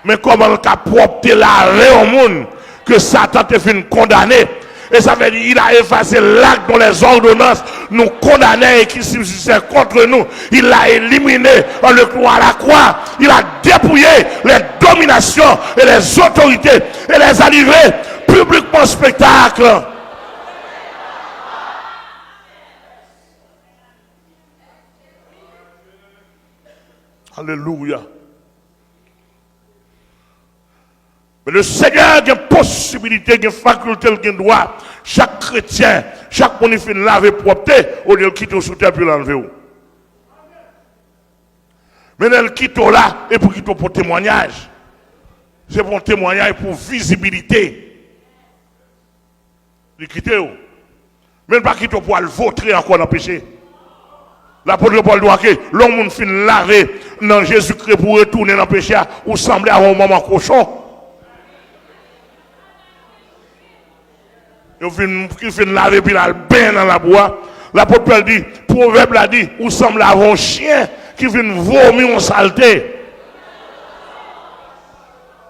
Mais comment il a propre l'arrêt au monde que Satan te fait condamner? Et ça veut dire qu'il a effacé l'acte dont les ordonnances nous condamnaient et qui subsistaient contre nous. Il l'a éliminé en le clouant à la croix. Il a dépouillé les dominations et les autorités et les a livrés publiquement au spectacle. Alléluia. Mais le Seigneur a une possibilité, une faculté, un droit. Chaque chrétien, chaque monde qui fait laver propre, au lieu de quitter sous terre puis l'enlever. Mais elle quitte là et pour quitter pour témoignage. C'est pour témoignage pour visibilité. Il quitte. Mais pas quitter pour le vautrer encore dans le péché. L'apôtre Paul doit que l'homme fin laver dans Jésus-Christ pour retourner dans le péché ou sembler avoir un moment cochon. Il fin laver puis il a bain dans la bois. L'apôtre Paul dit, proverbe l'a dit, ou semble avoir un chien qui vient vomir en saleté.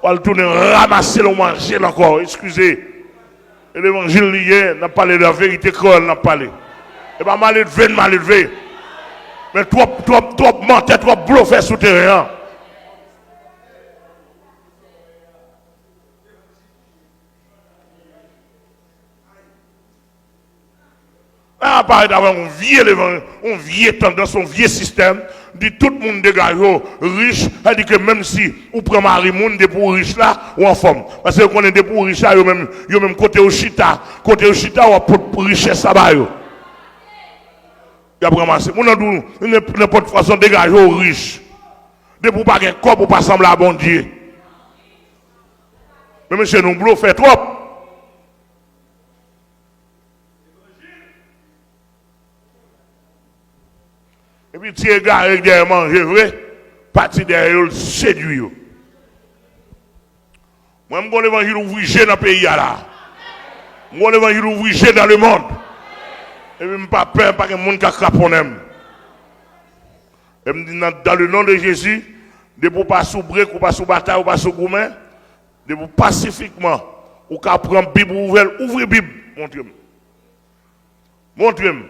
On va tourner ramasser le manger encore, excusez. Et l'évangile lié, n'a pas parlé de la vérité qu'on n'a parlé. Et pas mal élevé, mal élevé. Mais trop menteur, trop bluffé souterrain. Là, apparaît d'avoir un vieux tendance, un vieux système, dit tout le monde dégage, riche, elle dit que même si vous prenez Marie Moun, des pour riches là, ou en forme. Parce que qu'on est des pour riches là, yo même côté au chita, ou pour richesse ça va yo. Il a ramassé. Mon nan n'importe façon dégage aux riches. De pour pas qu'un corps pour pas sembler à bon Dieu. Mais monsieur nous blo fait trop. Et puis tu es gars avec des manger vrai, parti derrière le séduit. Moi je l'évangile ouvrir dans le pays là. Moi l'évangile ouvrir dans le monde. Et je ne pas peur, pas que les gens qui craponent. Et me dit dans le nom de Jésus, de ne pas sous break, ou pas sous bataille, ou pas sous gourmet, de vous pacifiquement, ou qu'à prendre la Bible ouverte, ouvrez la Bible, montrez-moi. Montrez-moi.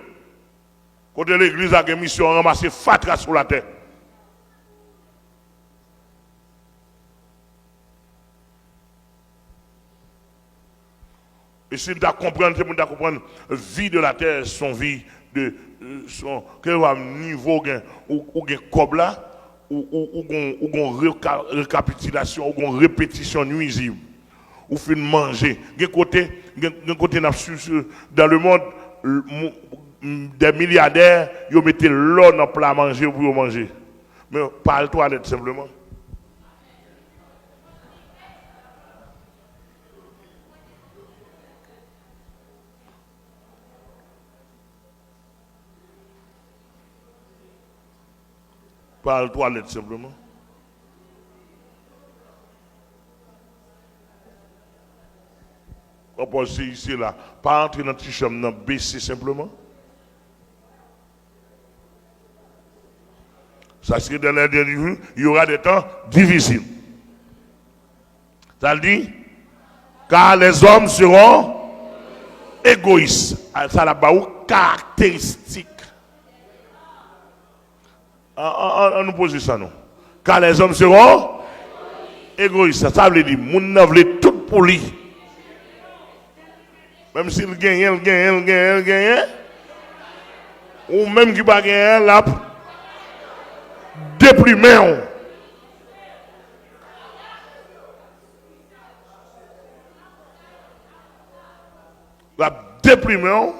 Côté l'église a une mission ramasser fatra sur la terre. Et si vous comprenez, c'est pour comprendre, la vie de la terre, son vie de son quel niveau ou gain comme là, ou récapitulation, ou répétition nuisible, ou fin manger. Côté dans le monde, des milliardaires, ils mettent l'eau dans le plat à manger pour manger. Mais pas le toilette simplement. Pas le toilette simplement. On peut ici là, pas entrer dans la chambre, baisser simplement. Ça serait dans les derniers jours, il y aura des temps difficiles. Ça dit, car les hommes seront égoïstes. Ça a une caractéristique. On nous pose ça, non? Car les hommes seront égoïstes. Ça veut dire, moun n'a veut tout pour lui. Même s'il gagne, ou même qui va gagner, là, déprimé. La déprimé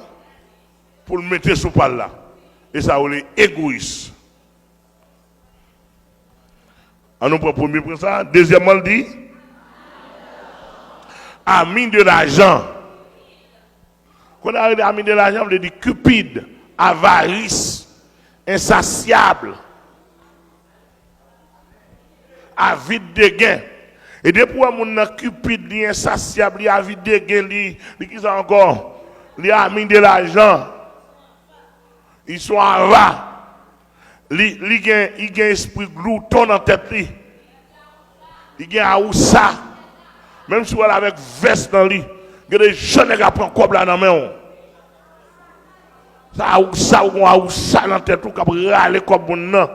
pour le mettre sous pal là. Et ça, on est égoïste. On nous prend premier pour ça. Deuxièmement, il dit ami de l'argent. Quand on a ami de l'argent, on dit cupide, avarice, insatiable, avide de gain. Et depuis qu'on a cupide, insatiable, avide de gain, qui sont encore les amis de l'argent. Ils sont avares. Il a un esprit glouton dans la tête. Il a un oussa. Même si on a avec veste dans lui, il y a des jeunes qui prennent comme là dans la main. Ça a oussa dans la tête, qui a râlé comme bon.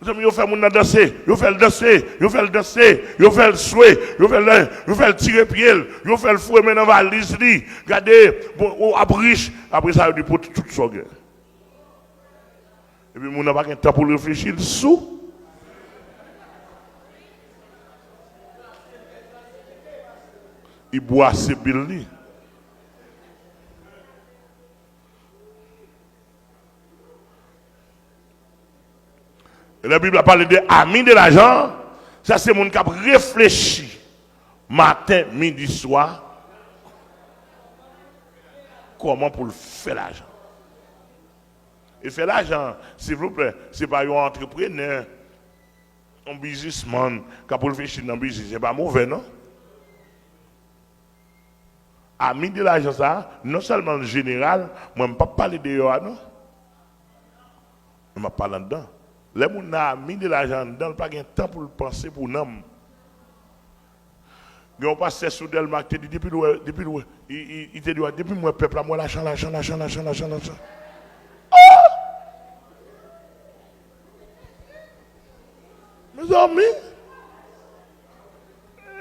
Ils font mon danser, ils font le danser, ils font le danser, ils font le souhait, ils font le tirer pied, ils font le fouet dans la valise. Regardez, après ça, ils disent pour tout ça. Et puis, on n'a pas de temps pour réfléchir dessous. Il boit ses billes. Et la Bible a parlé de amis de l'argent. Ça, c'est mon qui a réfléchi matin, midi, soir. Comment pour le faire l'argent. Il fait l'argent, s'il vous plaît. Ce n'est pas un entrepreneur, un businessman qui a réfléchi dans le business. Ce n'est pas mauvais, non? Ami de l'argent, ça, non seulement en général, moi, je ne peux pas parler de eux, non? Je ne parle pas dedans. Les gens qui ont mis de l'argent dedans, ils n'ont pas de temps pour le penser pour nous. Ils ont passé sous Delma, il te dit, depuis moi, peuple, moi, l'argent. Mes amis,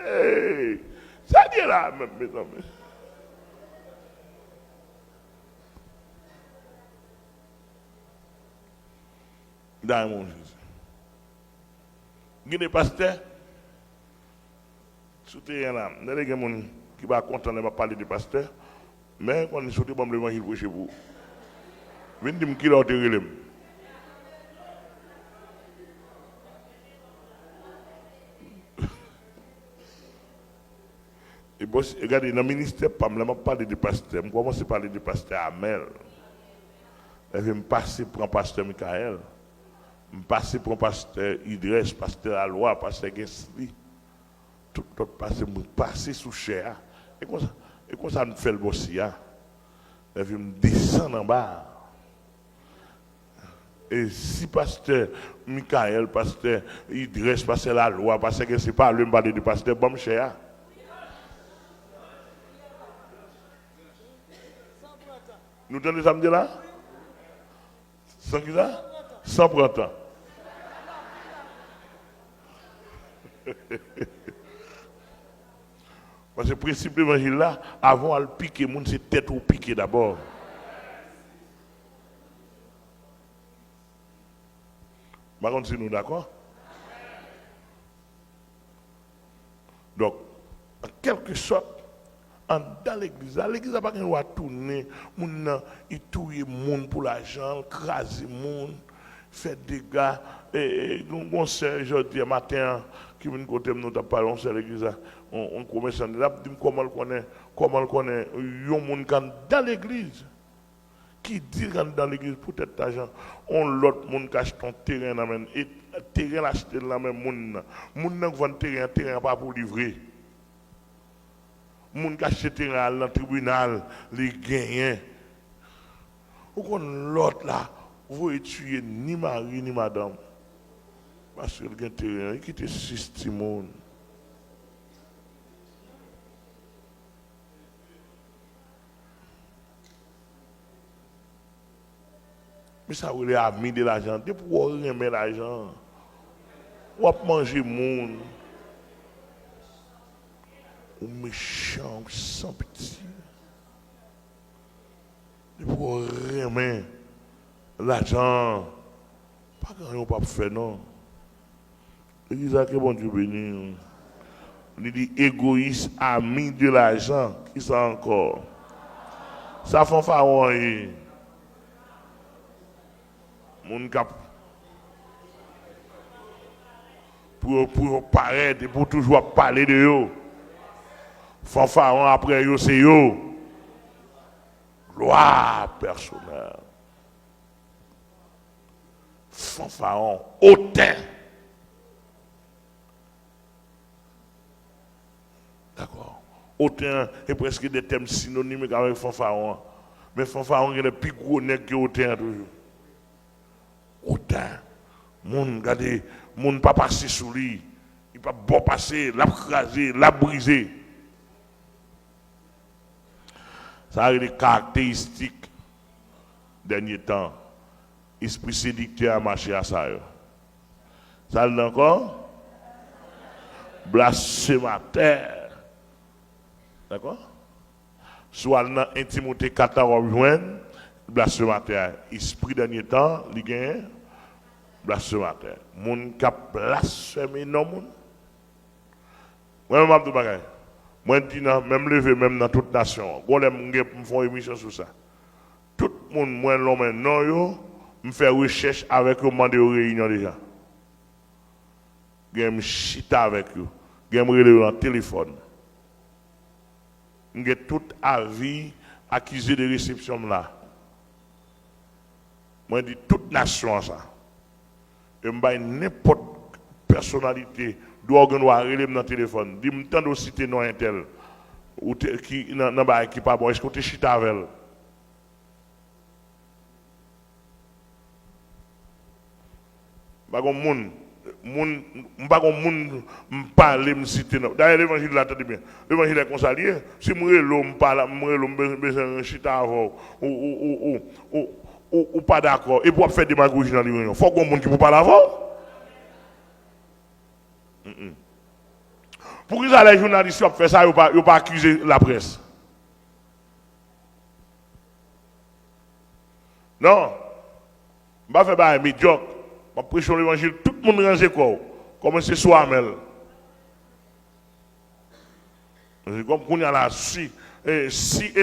hey, ça dit là, mes amis. Dans mon Jésus. Il y a des pasteurs, souterrain là, il y a des gens qui sont contents de parler de pasteurs, mais quand ils sont dans l'évangile pour chez vous, venez dire qui l'a enterré. Et regardez, dans le ministère, je ne parle de pasteur, je commence à parler de pasteur Amel. Je vais me passer pour un pasteur Michael. Je passe pour un pasteur Idriss, pasteur Alois, pasteur Gensli. Tout pasteur, je passe sous chair. Et comme ça me fait le bossi. Je me descendre en bas. Et si pasteur Michael, pasteur Idriss, pasteur Alois, pasteur Gensli, pas le parler de pasteur bon cher. Nous tenons samedi là? Sans qui ça? Sans printemps. Parce que le principe de l'évangile là, avant de piquer, c'est tête ou piquer d'abord. Par contre, si nous d'accord? Donc, en quelque sorte, dans l'église n'a pas qu'un droit tourner, il touille monde pour l'argent, craser monde, faire des dégâts. Et on sait aujourd'hui matin, qui vient côté nous t'a parlé, on sait l'église, on commence à dire comment le connaît, il y a un monde dans l'église. Qui dit dans l'église pour être argent, on l'autre monde qui achète ton terrain dans même et terrain l'acheter dans même monde. Monde qui vend terrain pas pour livrer. Moun qui achète terrain dans le tribunal, les gagnants. Ou qu'on l'autre là, vous tuer ni mari ni madame. Parce que le terrain, il quitte 6 timons. Mais ça vous a mis de l'argent. Depuis vous remet l'argent, vous manger monde. Ou méchant, sans pitié. Depuis vous remet l'argent. Pas quand on pas faire non. Il dit que bon Dieu béni. Il dit égoïste, ami de l'argent. Qui ça encore? Ça fait pharaon. Mon cap pour paraître, pour toujours parler de eux. Fanfaron après eux, c'est eux. Gloire personnelle. Fanfaron, hautain. D'accord. Hautain est presque des thèmes synonymes avec fanfaron. Mais fanfaron est le plus gros nègre que hautain toujours. Hautain. Moun gade, moun pas passer sous lui. Il pas bon passer, l'a craser, l'a briser. Ça a des caractéristiques dernier temps. Esprit séducteur a marché à ça. Ça l'a encore? Blasphémateur. D'accord? Soit dans Intimité 14, blasphémateur. Esprit dernier temps, il gagne blasphémateur. Moun qui a blasphémé non moun. Moi, je dis, moi, je dis, même levé, même dans toute nation. Quand je fais une émission sur ça. Tout le monde, moi, l'homme, non, je fais recherche avec eux, je demande réunion déjà. Je chita avec eux. Je me en téléphone. Je tout avis accusé de réception là. Moi, je dis toute nation ça. Et je dis n'importe personnalité doit relève dans le téléphone. Dis-moi tant de citer non intel ou qui n'a qui pas bon. Est-ce que tu es chita avec elle? Pas comme pas comme moun parler me citer. D'ailleurs l'évangile là attendez bien. L'évangile est comme ça lié. Si moi l'homme parle, moi l'homme besoin chita avant ou pas d'accord et pour faire démagogie dans les réunions. Faut qu'on monde qui peut parler avant. Pour que les journalistes fassent ça, ils ne pas accuser la presse. Non. Je ne vais pas faire un médiocre. Je vais prêcher l'évangile, tout le monde range quoi. Comme c'est soi-même. Comme qu'on y a là, si et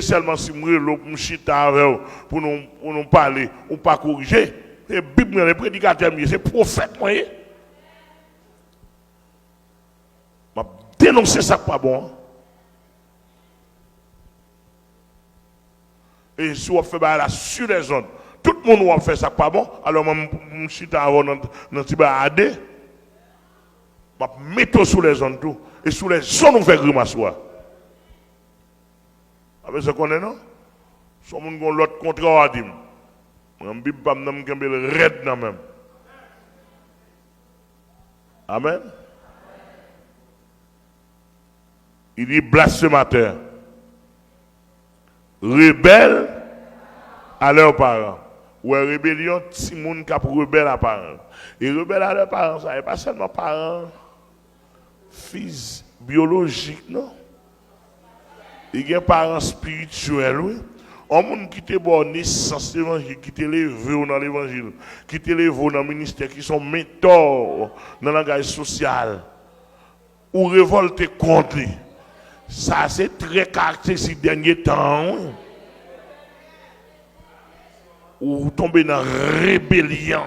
seulement si moi, je suis avec pour nous parler, ou pas corriger, et Bible, les prédicateurs, c'est prophète, moi. Je dénoncer ça pas bon. Et si on fait là sur les zones, tout le monde va faire ça pas bon, alors je suis dans le petit AD, je mettre sur les zones tout, et sur les zones on fait grimace. Avec ce qu'on est, non? Si on a l'autre contrat à dire, je ne vais pas me raide dans même. Amen. Il dit blasphémateur, rebelle à leurs parents. Ou rébellion, si moun qui rebelle à parents. Et rebelle à leurs parents, ça n'est pas seulement parents, fils biologiques, non? Il y a des parents spirituels, oui. Un monde qui te borné naissance l'évangile, qui te levé dans l'évangile, qui te levé dans le ministère, qui sont mentors dans le langage social, ou révolté contre lui. Ça, c'est très caractéristique dernier temps. Ou tomber dans la rébellion.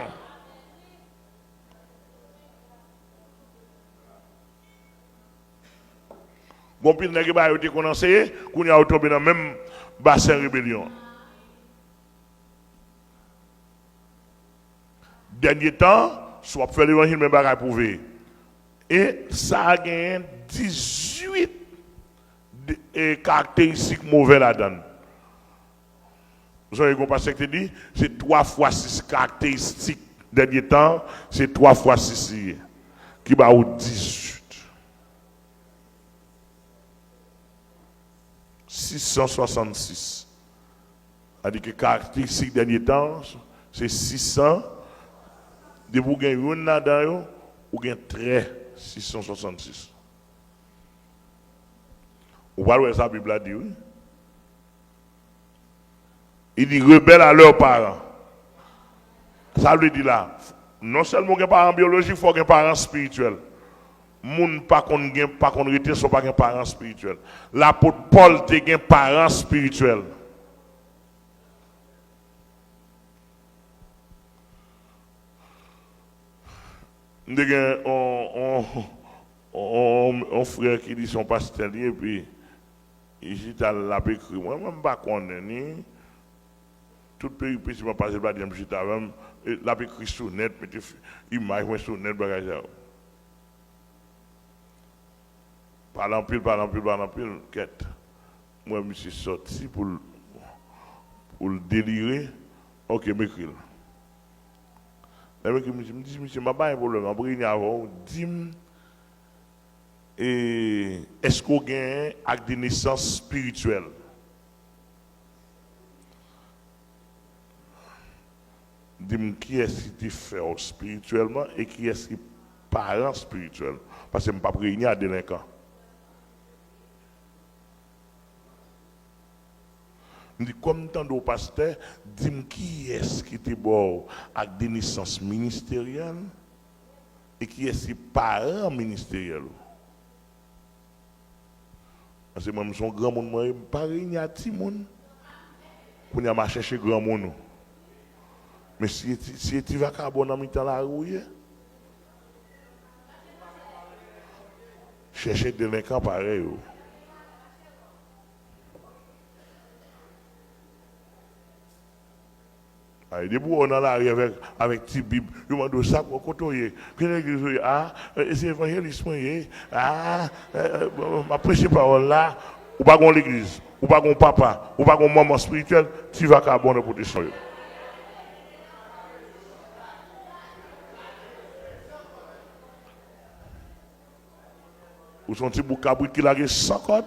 Bon, puis, il y a été commencé, qu'on a tombé dans le même bassin rébellion. Dernier temps, soit faire l'évangile, mais pas prouver. Et ça a gagné 18 caractéristiques mauvaises là-dedans. Vous savez qu'on passe que dit, c'est 3 fois 6 caractéristiques dernier temps, c'est 3 fois 6 qui va au 18. 666. C'est-à-dire que caractéristiques dernier temps, c'est 600. De vous gagner une là-dedans, ou gagnez très 666. Vous voyez ça, la Bible a dit, oui. Il dit rebelle à leurs parents. Ça veut dire là, non seulement des parents biologiques, il faut des parents spirituels. Moun pas qu'on gagne, pas qu'on rete, sont pas des parents spirituels. L'apôtre Paul était des parents spirituels. Nous avons un frère qui dit son pasteur, et puis il a écrit. Moi, je ne sais pas connaître. Tout pays, puis je ne sais pas si je suis avec lui. Il a écrit sur net, il m'a écrit sur net. Parlant pile, quête. Moi, je suis sorti pour le délirer. Ok, m'écris. Je me dis, monsieur, je n'ai pas un problème. Après, il y a dis-moi, est-ce qu'on gagne avec des naissances spirituelles? Dis-moi qui est-ce qui fait spirituellement et qui est-ce qui est parent spirituel. Parce que je ne peux pas réunir à délinquants. Je dis, comme tant de pasteurs, dis-moi qui est-ce qui est bon avec des naissances ministérielles et qui est-ce qui est parent ministériel. Parce que moi, je suis un grand monde, je ne peux pas réunir à petit monde. Pour ne pas chercher grand monde. Mais si tu vas à bon ami dans la rue, chercher des délinquants pareil. Des bouts dans la rue avec petite Bible, je me demande ça pour côtoyer. Puis l'église, c'est évangéliste, ma prêcher parole là, ou pas l'église, ou pas papa, ou pas maman spirituel, tu vas qu'à bonne pour te changer. Ou son petit bout cabrit qui l'a sans code?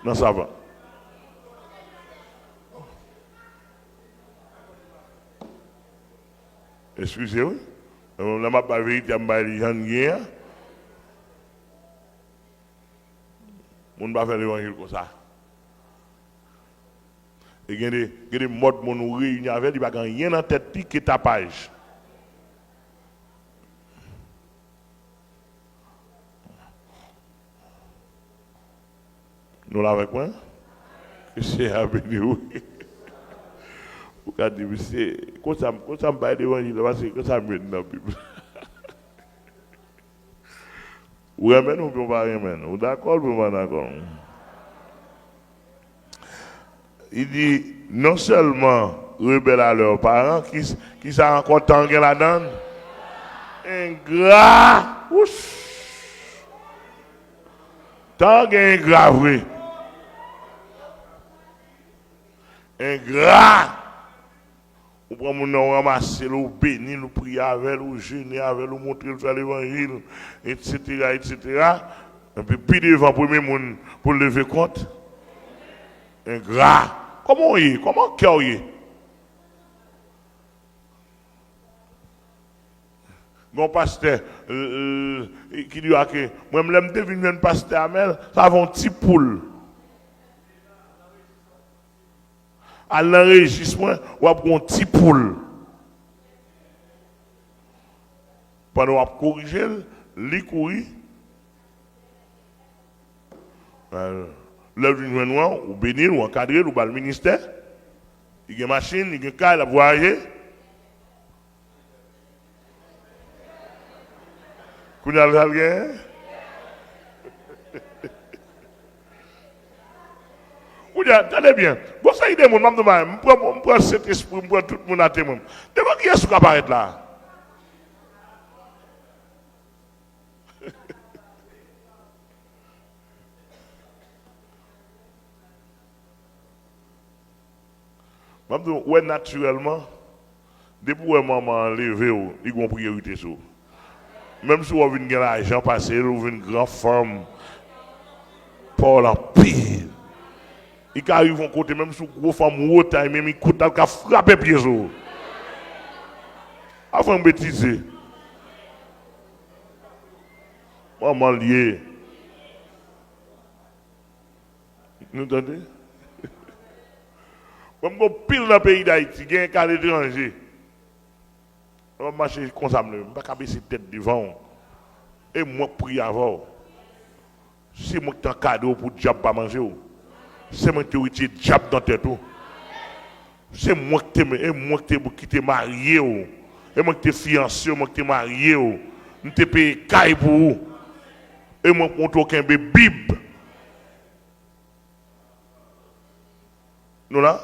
Non, ça va. Excusez-moi. Je ne sais pas vérité, je ne sais pas rien. On ne va pas faire l'évangile comme ça. Et il y a des modes qui nous réunissent avec, il n'y a rien dans la tête qui est tapage. Nous l'avons avec moi? C'est à bénir. Quand je dis, quand ça me parle d'évangile, parce que ça me met dans la Bible. Ou amen ou pas amen? Ou d'accord ou pas d'accord? Il dit, non seulement rebelles à leurs parents, qui s'en encore tant qu'elle la donne, ingrat, tant qu'ingrat, oui. Ingrat. Ou prend mon nom ramasser, ou bénir, ou prier avec, ou jeûner avec, ou montrer faire l'évangile, etc., etc. Et puis, puis devant pour premier monde, pour lever compte. Ingrat. Comment il est? Comment cœur il est? Mon pasteur, qui dit que moi, je me devine un pasteur Amel, ça va un petit poule. À l'enregistrement, on a un petit poule. Pendant qu'on a corrigé, il courir. L'œuvre d'une noire, ou bénir, ou encadrer, ou le ministère. Il y a une machine, il y a une caille à voyager. Vous avez le attendez bien. Vous savez, je prends cet esprit, je prends tout le monde à témoin. Devant qui est-ce qui apparaît là? Ouais, naturellement, depuis que maman levé, il y a une priorité sur. Même si on a une l'argent passé, on a une grande femme, pour la pire. Il arrive à côté, même si une grosse femme haute, même il coûte à frapper pieds. Avant de bêtiser. Maman lié. Nous entendez? Comme on pile dans le pays d'Haïti, il y a un cas d'étranger. On va marcher comme ça, je ne vais pas baisser tête devant. Et moi, prie avant. C'est moi qui ai un cadeau pour le diable pas manger. C'est moi qui ai retiré le diable dans la tête. C'est moi qui t'ai marié. Et moi qui t'ai fiancé, moi qui t'ai marié. Je t'ai payé caille pour vous. Et moi, pour aucun Bible. Nous là?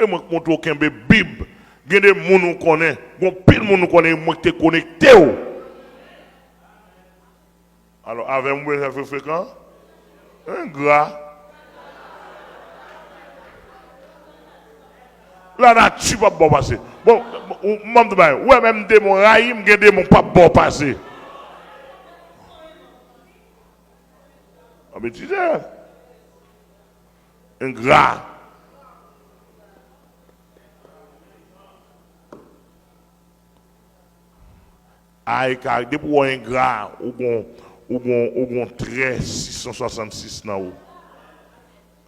Et moi, pour aucun Bible. Il y a des gens qui nous connaissent. Il y a pile de gens qui nous connaissent. Moi qui t'ai connecté. Alors, avec moi, ça fait fréquent? Un gras. La nature va bon passer. Bon, ouais, même des mon raïm, des mon pas bon passer. Ah, mais tu sais, un gras. Aïe, car depuis un gras, ou bon trait 666 dans haut.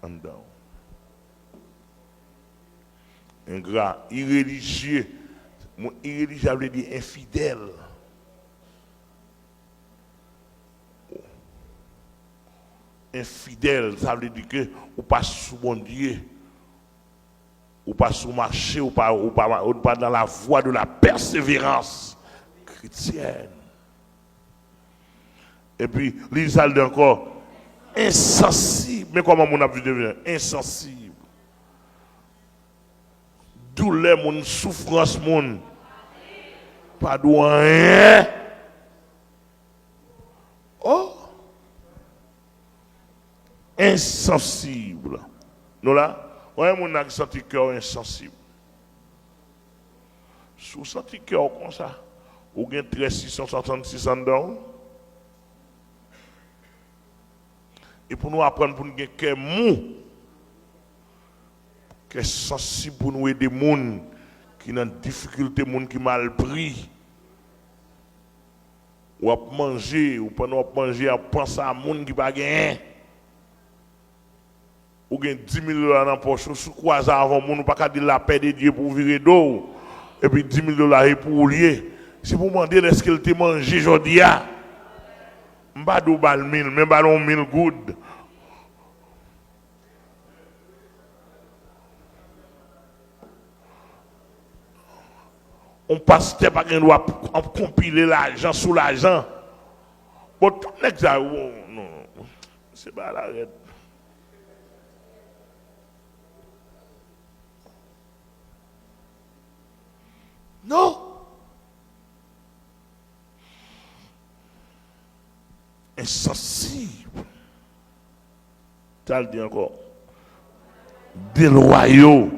En dedans. Un gras irréligieux. Mon irréligieux, ça veut dire infidèle. Infidèle, ça veut dire que ou pas sous bon Dieu, ou pas sous marché, ou pas dans la voie de la persévérance chrétienne. Et puis, l'Israël encore, insensible. Mais comment mon a pu devenir insensible? douleur, mon souffrance, mon. Pas de rien. Oh! Insensible. Nous là, ouais, mon a senti cœur insensible. Sous senti cœur comme ça, ou bien 13 666 ans dedans. Et pour nous apprendre pour nous avoir un cœur mou, cœur sensible pour nous aider les gens qui ont des difficultés, les gens qui mal pris. Ou à manger, ou pendant à manger, à penser à des gens qui n'ont pas gagné. Ou gain 10 000 $ dans la poche, sous quoi avant, on ne peut pas dire la paix de Dieu pour virer d'eau. Et puis 10 000 $ pour lier. Si vous demandez est-ce qu'il te mangé aujourd'hui, je ne vais pas dire 1000, mais ballon 1000 good. On passe par un doigt compiler l'argent sous l'argent. Bon, tout le monde, non, c'est pas la règle. Non. Insensible. Tu as le dit encore. Déloyaux.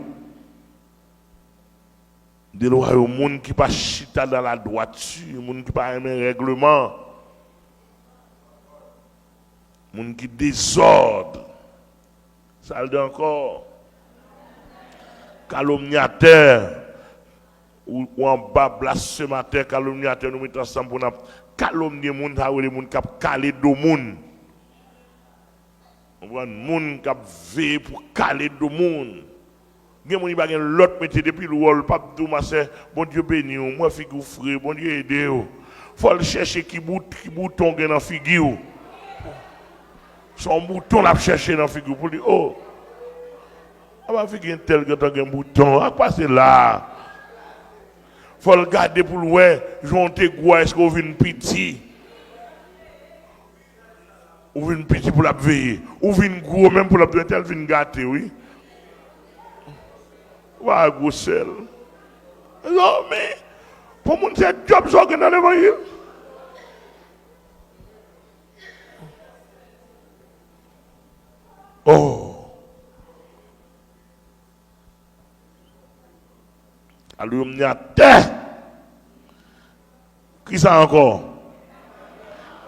Déloyaux, monde qui pas chita dans la droiture, monde qui pas aimer règlement. Monde qui désordre. Ça le dit encore. Calomniateur. Ou en bas blasphémateur, calomniateur, nous mettons ensemble pour nous calomnier les gens, les gens qui ont calé de monde. On voit les gens qui ont veillé pour caler de monde. Il y a des gens qui ont l'autre métier depuis le rôle, pas de tout, bon Dieu béni, moi figure frère, bon Dieu aide. Il faut chercher qui bouton dans la figure. Son bouton l'a cherché dans la figure pour dire, oh, on va faire un tel que tu as un bouton, à quoi c'est là? Il faut le garder pour le voir, jonter quoi, est-ce qu'on veut une petit? Ou une petit pour la veiller, ou une gros même pour la veiller, tel vient gâter, oui. Va gros sel. Non, mais, pour mon c'est job ça dans l'évangile. Oh. Alors, il y a terre. Qui ça encore?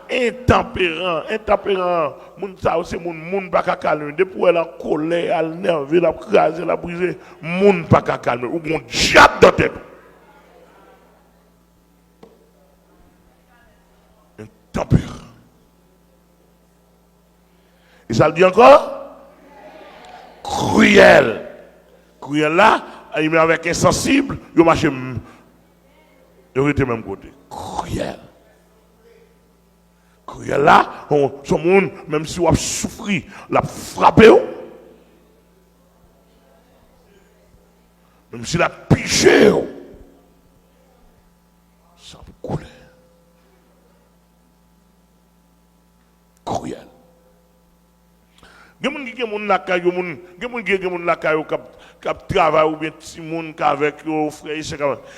Intempérant. Moun ça aussi, moun pas qu'à calmer. Depuis elle a colère, elle nerveux, elle a crasé, elle a brisé. Moun pas qu'à calmer. Ou mon diable dans tête. Intempérant. Et ça le dit encore? Cruel. Cruel là. Il met avec insensible, il marche, il était même côté. Cruel. Cruel là, son monde, même si on a souffert, l'a frappé, même s'il a piché, ça peut couler. Cruel. Il y a des gens qui travaillent ou bien des gens qui avec leurs frères.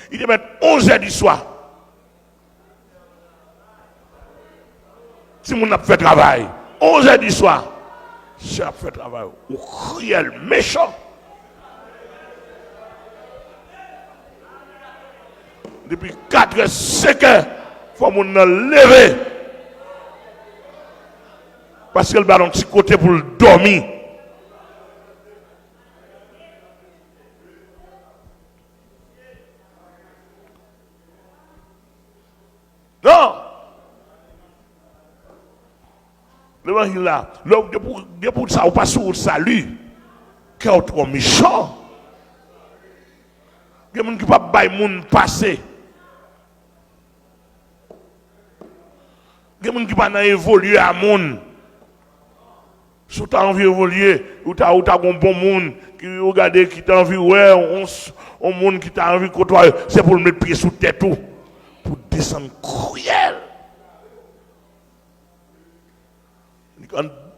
Ils mettent 11 heures du soir. Si on a fait travail, 11 heures du soir, c'est à fait travail. Ou cruel, méchant. Depuis 4 heures, 5 heures, il faut qu'on lever. Parce qu'elle va dans un petit côté pour le dormir. Non. L'évangile là, pour ça, on passe sur le salut. Qui est trop méchant. Il y a des gens qui ne peuvent pas passer. Il y a des gens qui ne peuvent pas évoluer à monde. Si tu as envie d'évoluer, ou tu as un bon monde qui regarde, qui t'a envie, ouais, un monde qui t'a envie de côtoyer, c'est pour le mettre pied sous tête tout. Pour descendre cruel.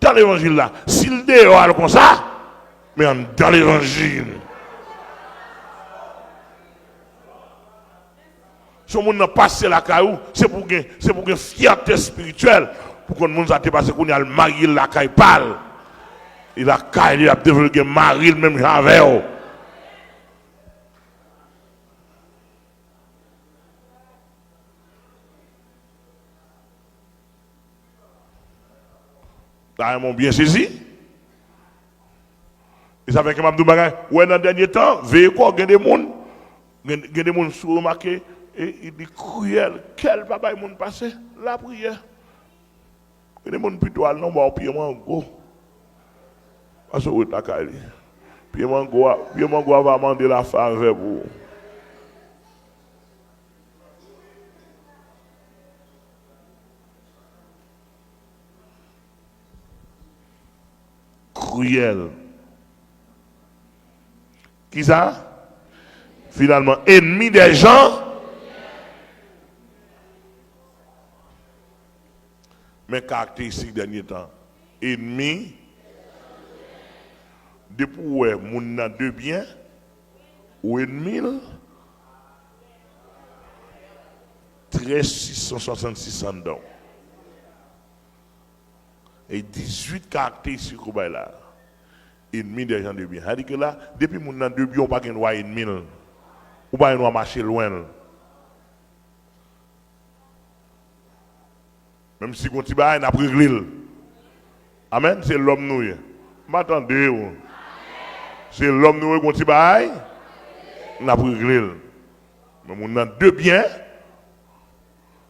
Dans l'évangile là, s'il dehors comme ça, mais dans l'évangile. Si on n'a passé la caillou, c'est pour une fierté spirituelle. Pour que le monde a passé qu'on a le mari la caille pâle. Il a caille, il a développé mari même avec. Là, ils m'ont bien saisi. Et ça fait que Mabdou Bagay, ouais, dans le dernier temps, veillez quoi, il y a des gens qui remarqué, et il dit cruel, quel papa est passé, la prière. Il y a des gens plutôt non, bah, pied en go. Parce que vous êtes là, pied en go va demander la faveur pour vous. Cruel. Qui ça? Finalement, ennemi des gens. Mais caractéristique dernier temps. Ennemi. Depuis où est mon deux biens ou ennemi. 13,666 ans dedans. Et 18 caractéristiques au bail là. Ennemi des gens de bien. C'est-à-dire que là, depuis mon deux biens, on n'a pas de droit ennemi. On n'a pas de droit marcher loin. Même si on n'a pas pris l'île. Amen, c'est l'homme nous. M'attendez. C'est l'homme nous qui n'a pris l'île. Mais on a deux biens.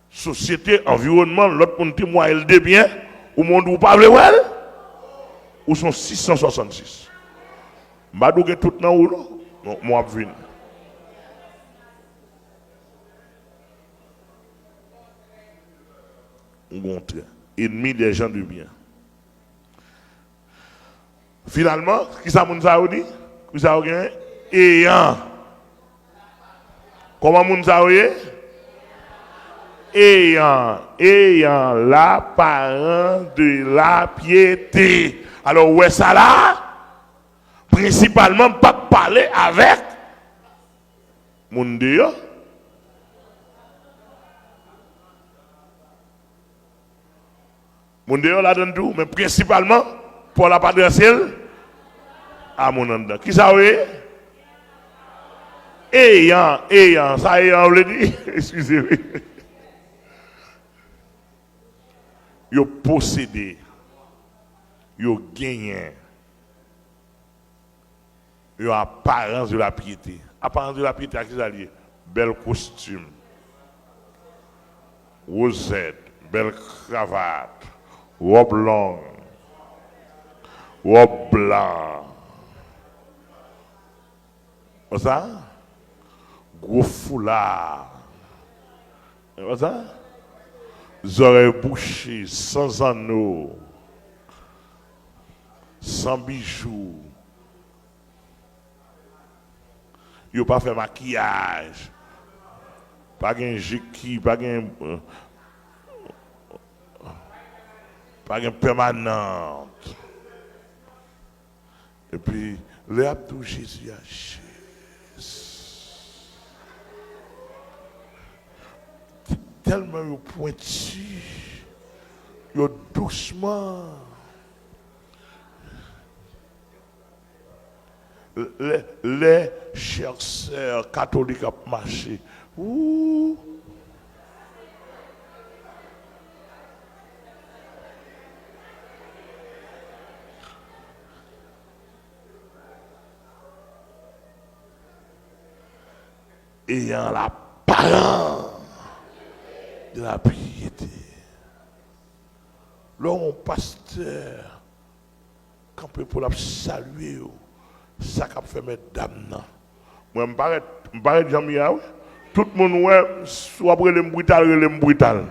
Société, environnement, l'autre pour nous témoigner de biens. Au monde où vous parlez, ou sont 666. Mbadou est tout dans où non, moi je viens. On montre ennemi des gens du bien. Finalement, qui ça moun sa dit? Qui ça gagne? Ayant. Comment moun sa ayant l'apparence de la piété. Alors, où est ça là? Principalement, pas parler avec mon Dieu. Mon Dieu là donne tout, mais principalement, pour la adresser à mon anda. Qui ça est? Ayant, ça ayant, on le dit, excusez-moi. Yo possédé, yo gagné, yo apparence de la piété. Apparence de la piété, à qui ça lié? Bel costume, rosette, belle cravate, robe longue, robe blanc. Ça? Gros foulard. Ça? Oreilles bouchées, sans anneaux, sans bijoux. Ils n'ont pas fait maquillage, pas de jiki, pas de permanente. Et puis, les abdou Jésus a tellement pointu, doucement. Les chers sœurs catholiques ont marché. Ouh. Ayant l'apparence de la piété. Là, mon pasteur, quand on peut la saluer, ça qu'a fait mes dames. Moi, je me paraît Jamia, tout le monde, ouais, soit pour les brutal.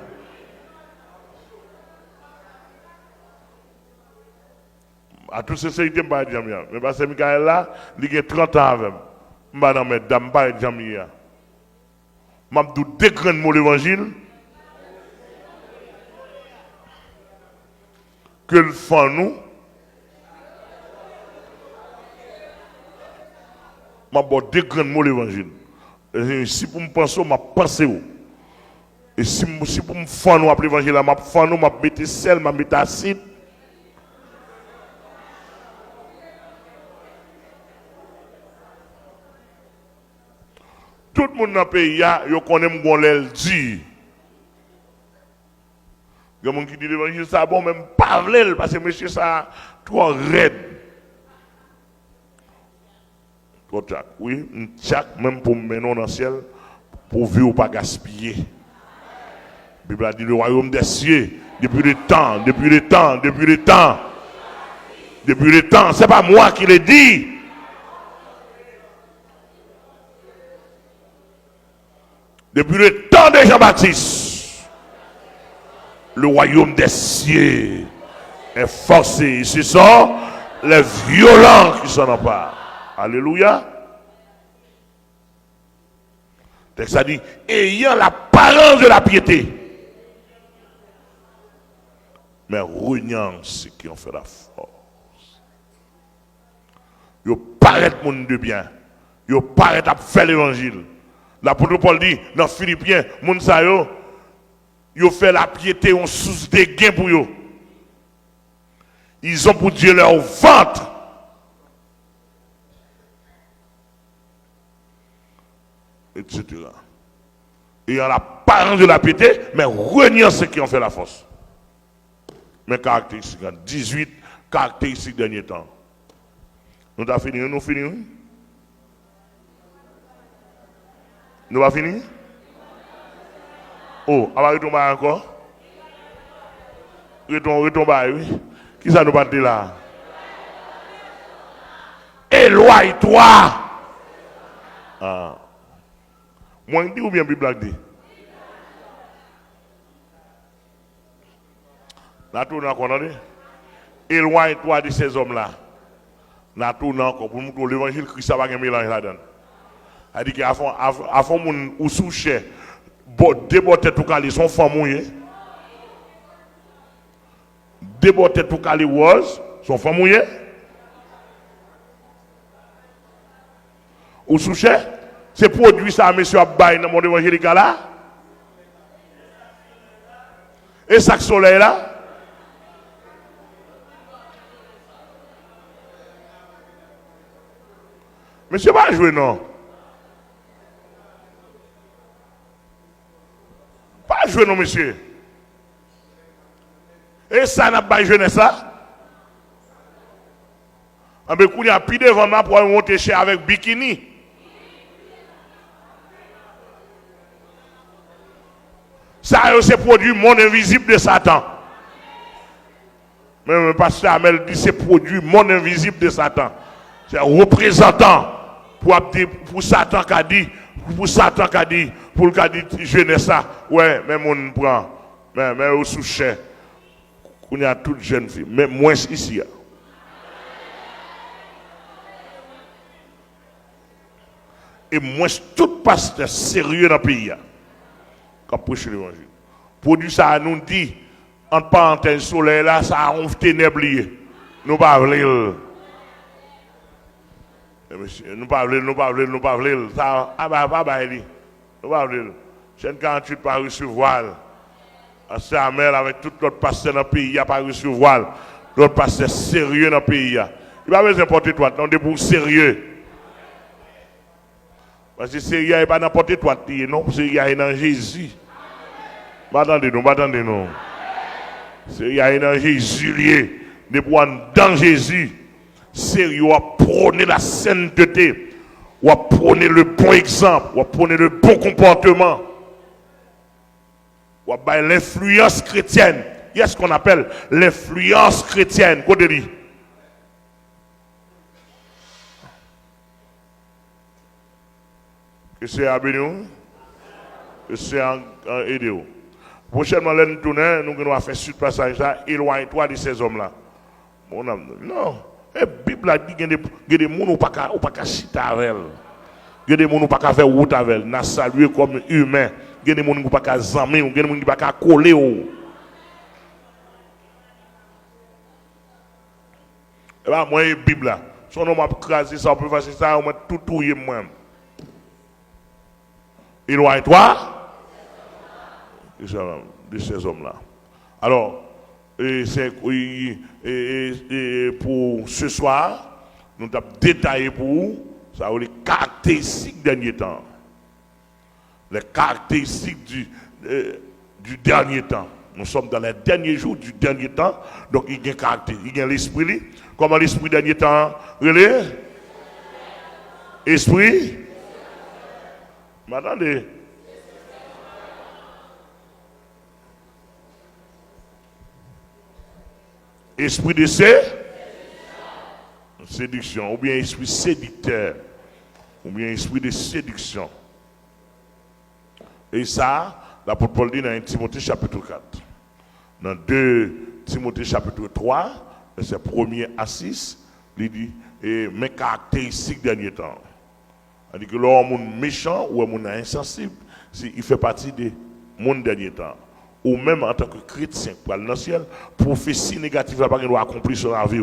À toute sincérité, je me paraît Jamia. Mais parce que Michael là, il a 30 ans avec moi. Je me paraît dames, je me paraît Jamia. Je me dis deux grands mots de l'évangile. Que le font nous, je vais deux grands mots l'évangile. Si vous me pensez, je pense. Et si pour me faire nous appeler l'évangile, je faire nous, je mettre sel, je mettre acide. Tout le monde dans le pays, il connaît mon l'aile dit. Il y a des gens qui disent l'évangile, ça bon, même pas parce que monsieur, ça trop raide. Trop tchac. Oui, tchac, même pour me mener dans le ciel, pour vivre ou pas gaspiller. La Bible a dit le royaume des cieux, depuis le temps, depuis le temps, depuis le temps. Depuis le temps, ce n'est pas moi qui l'ai dit. Depuis le temps de Jean-Baptiste, le royaume des cieux est forcé. Ce sont les violents qui s'en emparent. Alléluia. Le texte a dit, ayant l'apparence de la piété, mais reniant ceux qui ont fait la force. Ils paraissent monde de bien. Ils paraissent à faire l'évangile. L'apôtre Paul dit dans Philippiens, moun sa yo fait la piété en source de gain pour eux. Ils ont pour Dieu leur ventre. Etc. Ayant l'apparence de la piété, mais reniant ceux qui ont fait la force. Mes caractéristiques, 18 caractéristiques dernier temps. Nous avons fini, nous finissons. Nous avons fini? Oh, on va retomber encore? Retomber, oui. Qui ça nous va dire là? Éloigne-toi! Ah. Moi, je dis ou bien la Bible dit? Là, tout encore, éloigne-toi de ces hommes-là. Là, tout encore, pour nous, l'évangile Christ, ça va un mélange là-dedans. Elle dit qu'avant mon ou souche, déboté tout calé, son femme mouillé. Déboté tout calé rose, son femme mouillé. Ou souche, c'est produit ça, monsieur Abbaï, dans mon évangélique là. Et sac soleil là. Monsieur va jouer non. Pas jouer non monsieur. Et ça n'a pas jeunesse ça. En ben il y a plus devant moi pour monter chez avec bikini. Ça c'est produit monde invisible de Satan. Même le pasteur Amel dit c'est produit monde invisible de Satan. C'est représentant pour Satan qui a dit, pour le cas dit jeunesse ça, ouais, même on prend, mais au sous-chef, on y a toute jeune fille, mais moins ici. Et moins tout pasteur sérieux dans le pays, qui prêche l'évangile. Produit ça, nous dit, en parenthèse, soleil là, ça a un ténèbres lié. Nous ne pouvons pas. Monsieur, nous pas voulons, ça, nous pas voulons. Chaîne 48 pas recevoir. C'est Amel avec tout l'autre pasteur dans le pays, il n'a pas recevoir. L'autre pasteur sérieux dans le pays. Il n'a pas besoin de porter toi, non, pour sérieux. Parce que sérieux, il n'est pas n'importe toi, non, sérieux, il est dans Jésus. Attendez-nous. Sérieux, il est dans Jésus, lié, dans Jésus. Sérieux, on prôner la sainteté, on prôner le bon exemple, on prôner le bon comportement, on a l'influence chrétienne. Il y a ce qu'on appelle l'influence chrétienne. Qu'est-ce que dit? Que c'est à bénir, que c'est à aider. Prochainement, nous allons faire suite passage là, éloigne-toi de ces hommes-là. Non. La Bible a dit qu'il y a des gens qui ne peuvent pas chiter avec elle. Il y a des gens qui ne peuvent pas faire route avec elle. Nous avons salué comme humain. Il y a des gens qui ne peuvent pas s'amer. Il y a des gens qui ne peuvent pas coller. Et bien, moi, la Bible, si on m'a crasé ça, on peut faire ça, on m'a tout touillé moi. Éloigne-toi. de ces hommes-là. Alors, pour ce soir, nous avons détaillé pour vous ça, les caractéristiques dernier temps. Les caractéristiques du dernier temps. Nous sommes dans les derniers jours du dernier temps, donc il y a un caractère, il y a l'esprit. Comment l'esprit dernier temps relais? Esprit? M'attendez? Esprit de séduction, ou bien esprit séducteur, ou bien esprit de séduction. Et ça, l'apôtre Paul dit dans 1 Timothée chapitre 4. Dans 2 Timothée chapitre 3, verset 1er à 6, il dit, mes caractéristiques dernier temps. C'est-à-dire que l'homme méchant ou un insensible, il fait partie des mondes dernier temps. Ou même en tant que chrétien, pour aller dans le ciel, prophétie négative n'a pas doit accomplir sur la vie.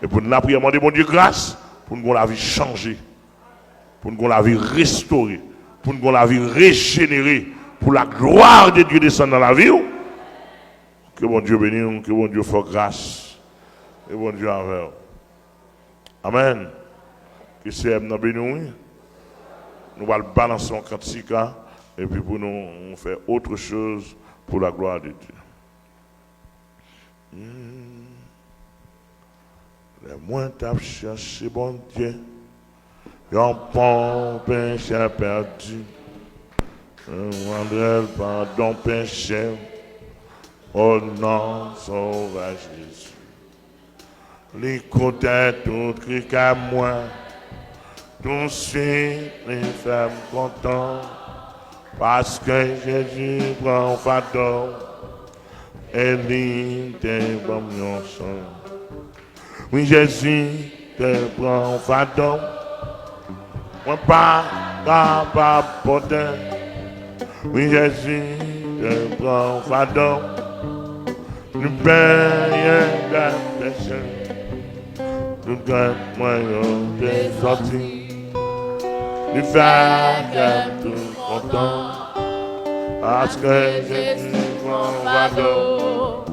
Et pour nous prier, demander mon Dieu grâce, pour nous la vie changer, pour nous la vie restaurer, pour nous la vie régénérer, pour la gloire de Dieu descendre dans la vie. Que bon Dieu bénisse, que bon Dieu fasse grâce, que bon Dieu envers. Amen. Que c'est nous bénisse. Nous allons balancer en cantique et puis pour nous, on fait autre chose pour la gloire de Dieu. Les moins t'as cherché bon Dieu, yon bon péché perdu, rendrel pardon péché, au nom sauvage Jésus. L'écouter tout cri qu'à moi, tout suite les femmes contentes, parce que Jésus prend fardeau, et lui te bon mon sang. Oui, Jésus te prend fardeau, moi pas capable de porter. Oui, Jésus te prend fardeau, nous payons la péché, nous gagnons moyen de sortir. Du fait que tout content, parce que Jésus prend fardeau,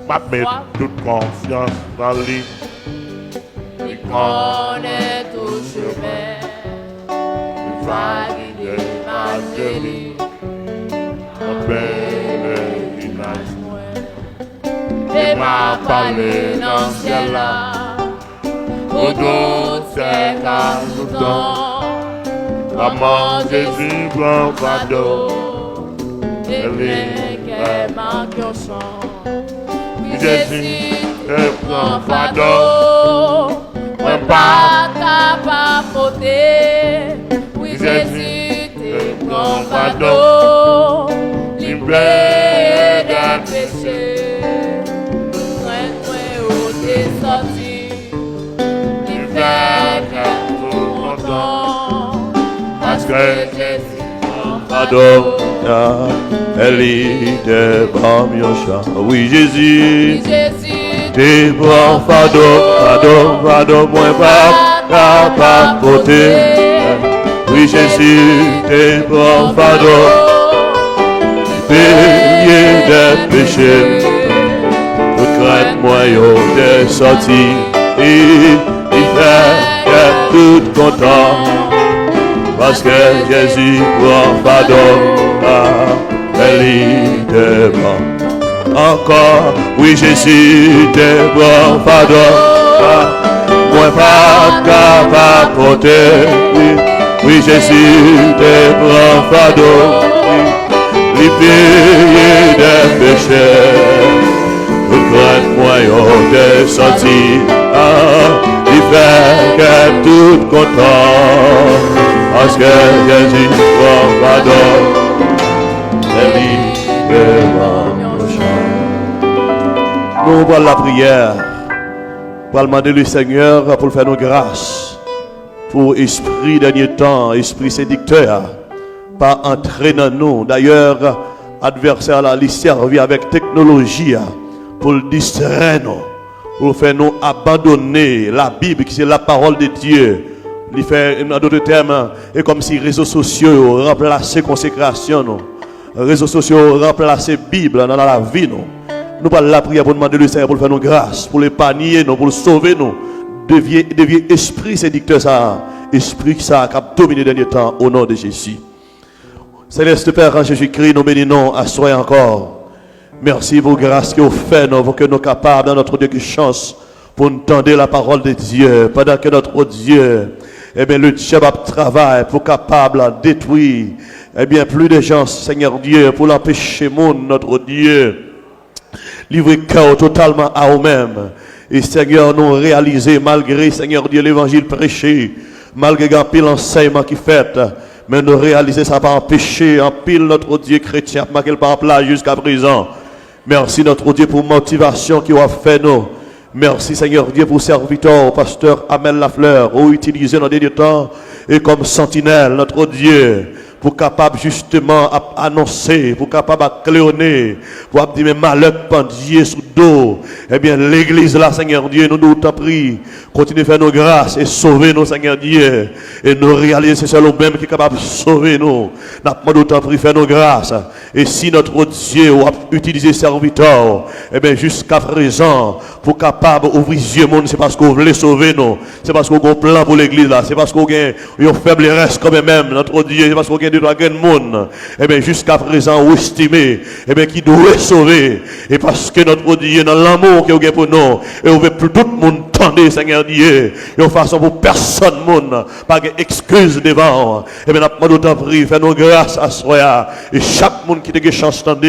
pas mettre toute confiance dans lui. Il connaît tout chemin, il va guider malgré lui. Mon pèlerinage, et m'a parlé dans le ciel là. Pour toutes ces cas tout temps, maman Jésus prend fardeau, et bien qu'elle manque au chant. Oui, Jésus te prend fardeau, moi pas capable de porter. Oui, Jésus te prend fardeau, libéré des péchés, train-toi où t'es sorti. Parce que Jésus pardon, elle est bon, oui Jésus, t'es bon, pardon, moi pas capable porter. Oui Jésus, t'es bon, pardon, payé des péchés, toute crainte moi t'es sorti, il fait tout content. Parce que Jésus prend pardon, elle est bon. Encore, oui Jésus te prend pardon, moi pas capable de porter. Oui Jésus te prend pardon, il paye des péchés, toute crainte moi t'es sorti, il fait que tout content. Parce que Jésus prend pardon, elle est nous voyons la prière pour demander le Seigneur pour faire nos grâces, pour esprit dernier temps, esprit séducteur, pas entrer dans nous. D'ailleurs, adversaire là, il servi avec technologie pour le distraire nous, pour faire nous abandonner la Bible qui c'est la parole de Dieu. Il fait, en d'autres termes, et comme si les réseaux sociaux remplaçaient consécration, non. Les réseaux sociaux remplaçaient Bible dans la vie, non. Nous parlons la prière pour demander le Seigneur pour faire nos grâces, pour les panier, non, pour le sauver, non. Devient esprit séducteur, ça, esprit ça qui a dominé les derniers temps, au nom de Jésus. Céleste Père, en Jésus-Christ, nous bénissons à soi encore. Merci pour la grâce que vous faites, pour que nous sommes capables, dans notre Dieu, de chance, pour entendre la parole de Dieu, pendant que notre Dieu, eh bien, le diable travaille pour capable de détruire, eh bien, plus de gens, Seigneur Dieu, pour l'empêcher, notre Dieu, livrer cœur totalement à eux-mêmes. Et Seigneur, nous réaliser, malgré, Seigneur Dieu, l'évangile prêché, malgré l'enseignement qui fait, mais nous réaliser ça pas empêcher, en pile notre Dieu chrétien, marqué par plat jusqu'à présent. Merci notre Dieu pour motivation qui a fait nous. Merci Seigneur Dieu pour serviteur, pasteur Amel Lafleur, ou utilisé dans des temps, et comme sentinelle, notre Dieu, pour capable justement annoncer, pour capable cléonner, pour dire mais malheur pendier sous dos. Eh bien l'église là, Seigneur Dieu, nous t'en prie, continue à faire nos grâces et sauver nous, Seigneur Dieu, et nous réaliser c'est seul même qui est capable de sauver nous. Nous t'en prie, faire nos grâces. Et si notre Dieu a utilisé serviteur, eh bien jusqu'à présent, pour capable d'ouvrir les yeux, c'est parce qu'on voulait sauver nous, c'est parce qu'on a un plan pour l'église là, c'est parce qu'on a une faiblesse comme même, notre Dieu, c'est parce qu'on a de la grande monde, et bien jusqu'à présent, vous estimez, et bien qui doit sauver, et parce que notre Dieu, dans l'amour qu'il a pour nous, et on veut plus tout le monde tendre, Seigneur Dieu, et de façon pour personne, monde, pas d'excuse devant, et bien nous t'en prie, fais nos grâces à soi, et chaque monde qui a des chances d'entendre,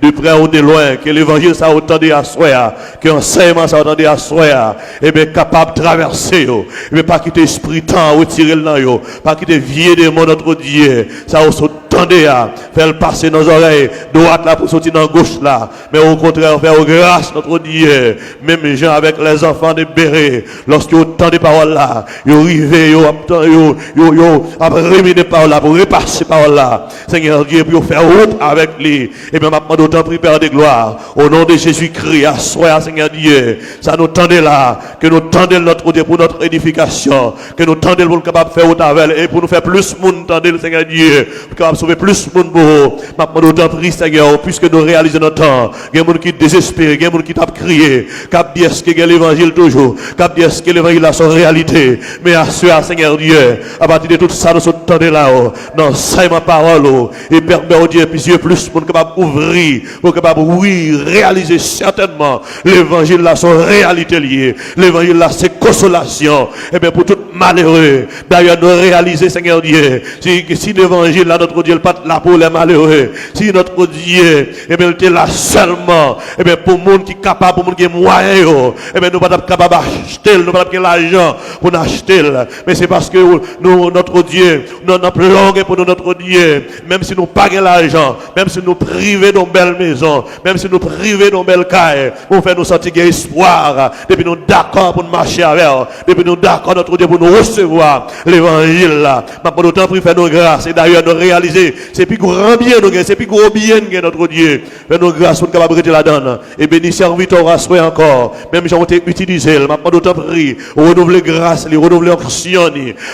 de près ou de loin, que l'évangile ça entende à soi, que l'enseignement ça entende à soi, et bien capable de traverser, et bien pas quitter l'esprit temps, retirer le nom, pas quitter vieux démon notre Dieu, ça aussi tendez à faire passer nos oreilles droite là pour sortir dans gauche là, mais au contraire faire grâce notre Dieu, même gens avec les enfants de Béret, lorsqu'ils entendent des paroles là, ils arrivent, ils après des paroles là pour repasser paroles là, Seigneur Dieu, pour faire route avec lui, et bien maintenant d'autant prie Père de gloire, au nom de Jésus-Christ, à soi Seigneur Dieu, ça nous tendez là, que nous tendez notre Dieu pour notre édification, que nous tendez pour capable de faire route avec et pour nous faire plus monde tendez le Seigneur Dieu, pour capable sauver plus de monde pour vous. Maintenant, nous t'en prie, Seigneur, puisque nous réalisons notre temps. Il y a des gens qui désespèrent, il y a des gens qui tapent crié, cap dit est-ce que l'évangile toujours, cap dit est-ce que l'évangile a son réalité. Mais assure, Seigneur Dieu, à partir de tout ça, nous sommes tendus là-haut, dans sa parole, et permet au Dieu, plusieurs plus pour capable ouvrir, pour capable, oui, réaliser certainement l'évangile là, son réalité liée. L'évangile là, c'est consolation. Et bien, pour tout malheureux, d'ailleurs, nous réaliser, Seigneur Dieu, si l'évangile là, notre Dieu, pas là pour les malheureux. Si notre Dieu, eh bien, il est là seulement, eh bien, pour le monde qui est capable, pour le monde qui est moyen, eh bien, nous ne sommes pas capables d'acheter, nous ne sommes pas l'argent pour acheter. Mais c'est parce que nous, notre Dieu, nous avons plongé pour nous, notre Dieu, même si nous payons l'argent, même si nous privons d'une belle maison, même si nous privons d'une belle caille, pour faire nous sentir espoir, depuis nous d'accord pour nous marcher avec, depuis nous d'accord, notre Dieu, pour nous recevoir l'évangile là. Maintenant, nous t'en faire nos grâces, et d'ailleurs, nous réaliser, c'est plus grand bien, c'est plus gros bien, notre Dieu. Fais nos grâces pour nous capables de la donne. Et bénis serviteur à soi encore. Même si on t'a utilisé, maintenant, nous t'en prie, renouveler grâce, renouveler action,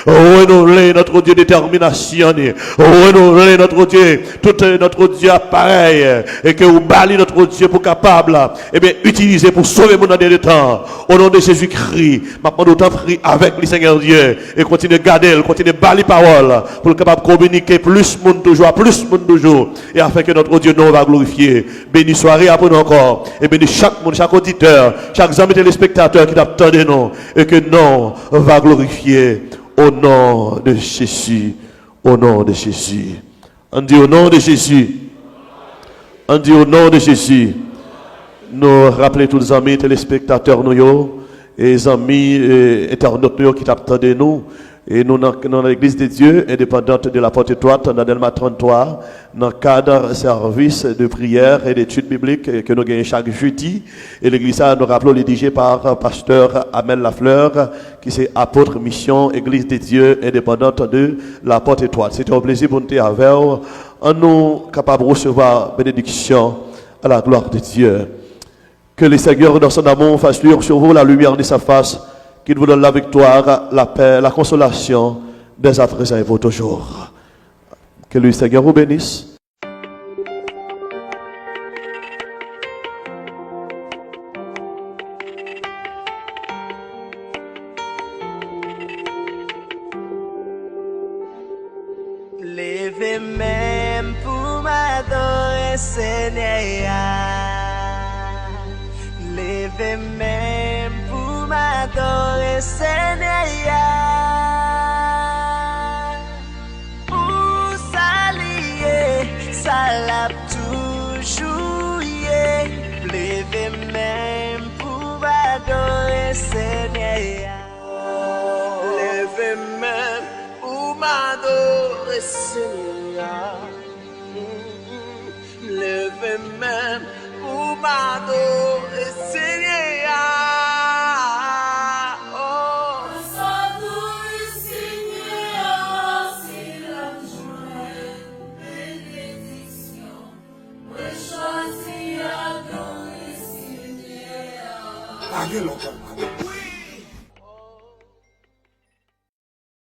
renouveler notre Dieu détermination, renouveler notre Dieu, tout notre Dieu appareil, et que vous balayez notre Dieu pour capable, et bien, utiliser pour sauver mon année de temps. Au nom de Jésus-Christ, maintenant, nous t'en prie avec le Seigneur Dieu, et continue de garder, continue de balayer parole, pour le capable de communiquer plus monde toujours, plus monde toujours, et afin que notre Dieu nous va glorifier. Béni soirée après nous encore, et béni chaque monde, chaque auditeur, chaque ami téléspectateur qui t'attend de nous, et que nous va glorifier au nom de Jésus, au nom de Jésus. On dit au nom de Jésus, on dit au nom de Jésus. Nous rappelons tous les amis téléspectateurs nous, et les amis internautes nous qui t'attendent de nous. Et nous, dans l'église de Dieu, indépendante de la porte étroite, dans Delma 33, dans le cadre service de prière et d'études bibliques que nous gagnons chaque jeudi. Et l'église, nous rappelons, dirigée par pasteur Amel Lafleur, qui c'est apôtre mission, église de Dieu, indépendante de la porte étroite. C'était un plaisir pour nous avec vous, en nous capables de recevoir bénédiction à la gloire de Dieu. Que le Seigneur, dans son amour, fasse luire sur vous la lumière de sa face, qu'il vous donne la victoire, la paix, la consolation, dès à présent et pour toujours. Que le Seigneur vous bénisse. Levez même pour m'adorer, Seigneur. Levez même pour m'adorer, Seigneur. Pour s'allier, ça l'a toujours yé. Levez même pour m'adorer, Seigneur. Levez même pour m'adorer, Seigneur. Levez même pour m'adorer, Seigneur. Oh. S'adorer, Seigneur, c'est la joie, bénédiction. Ouais, choisir adorer, Seigneur.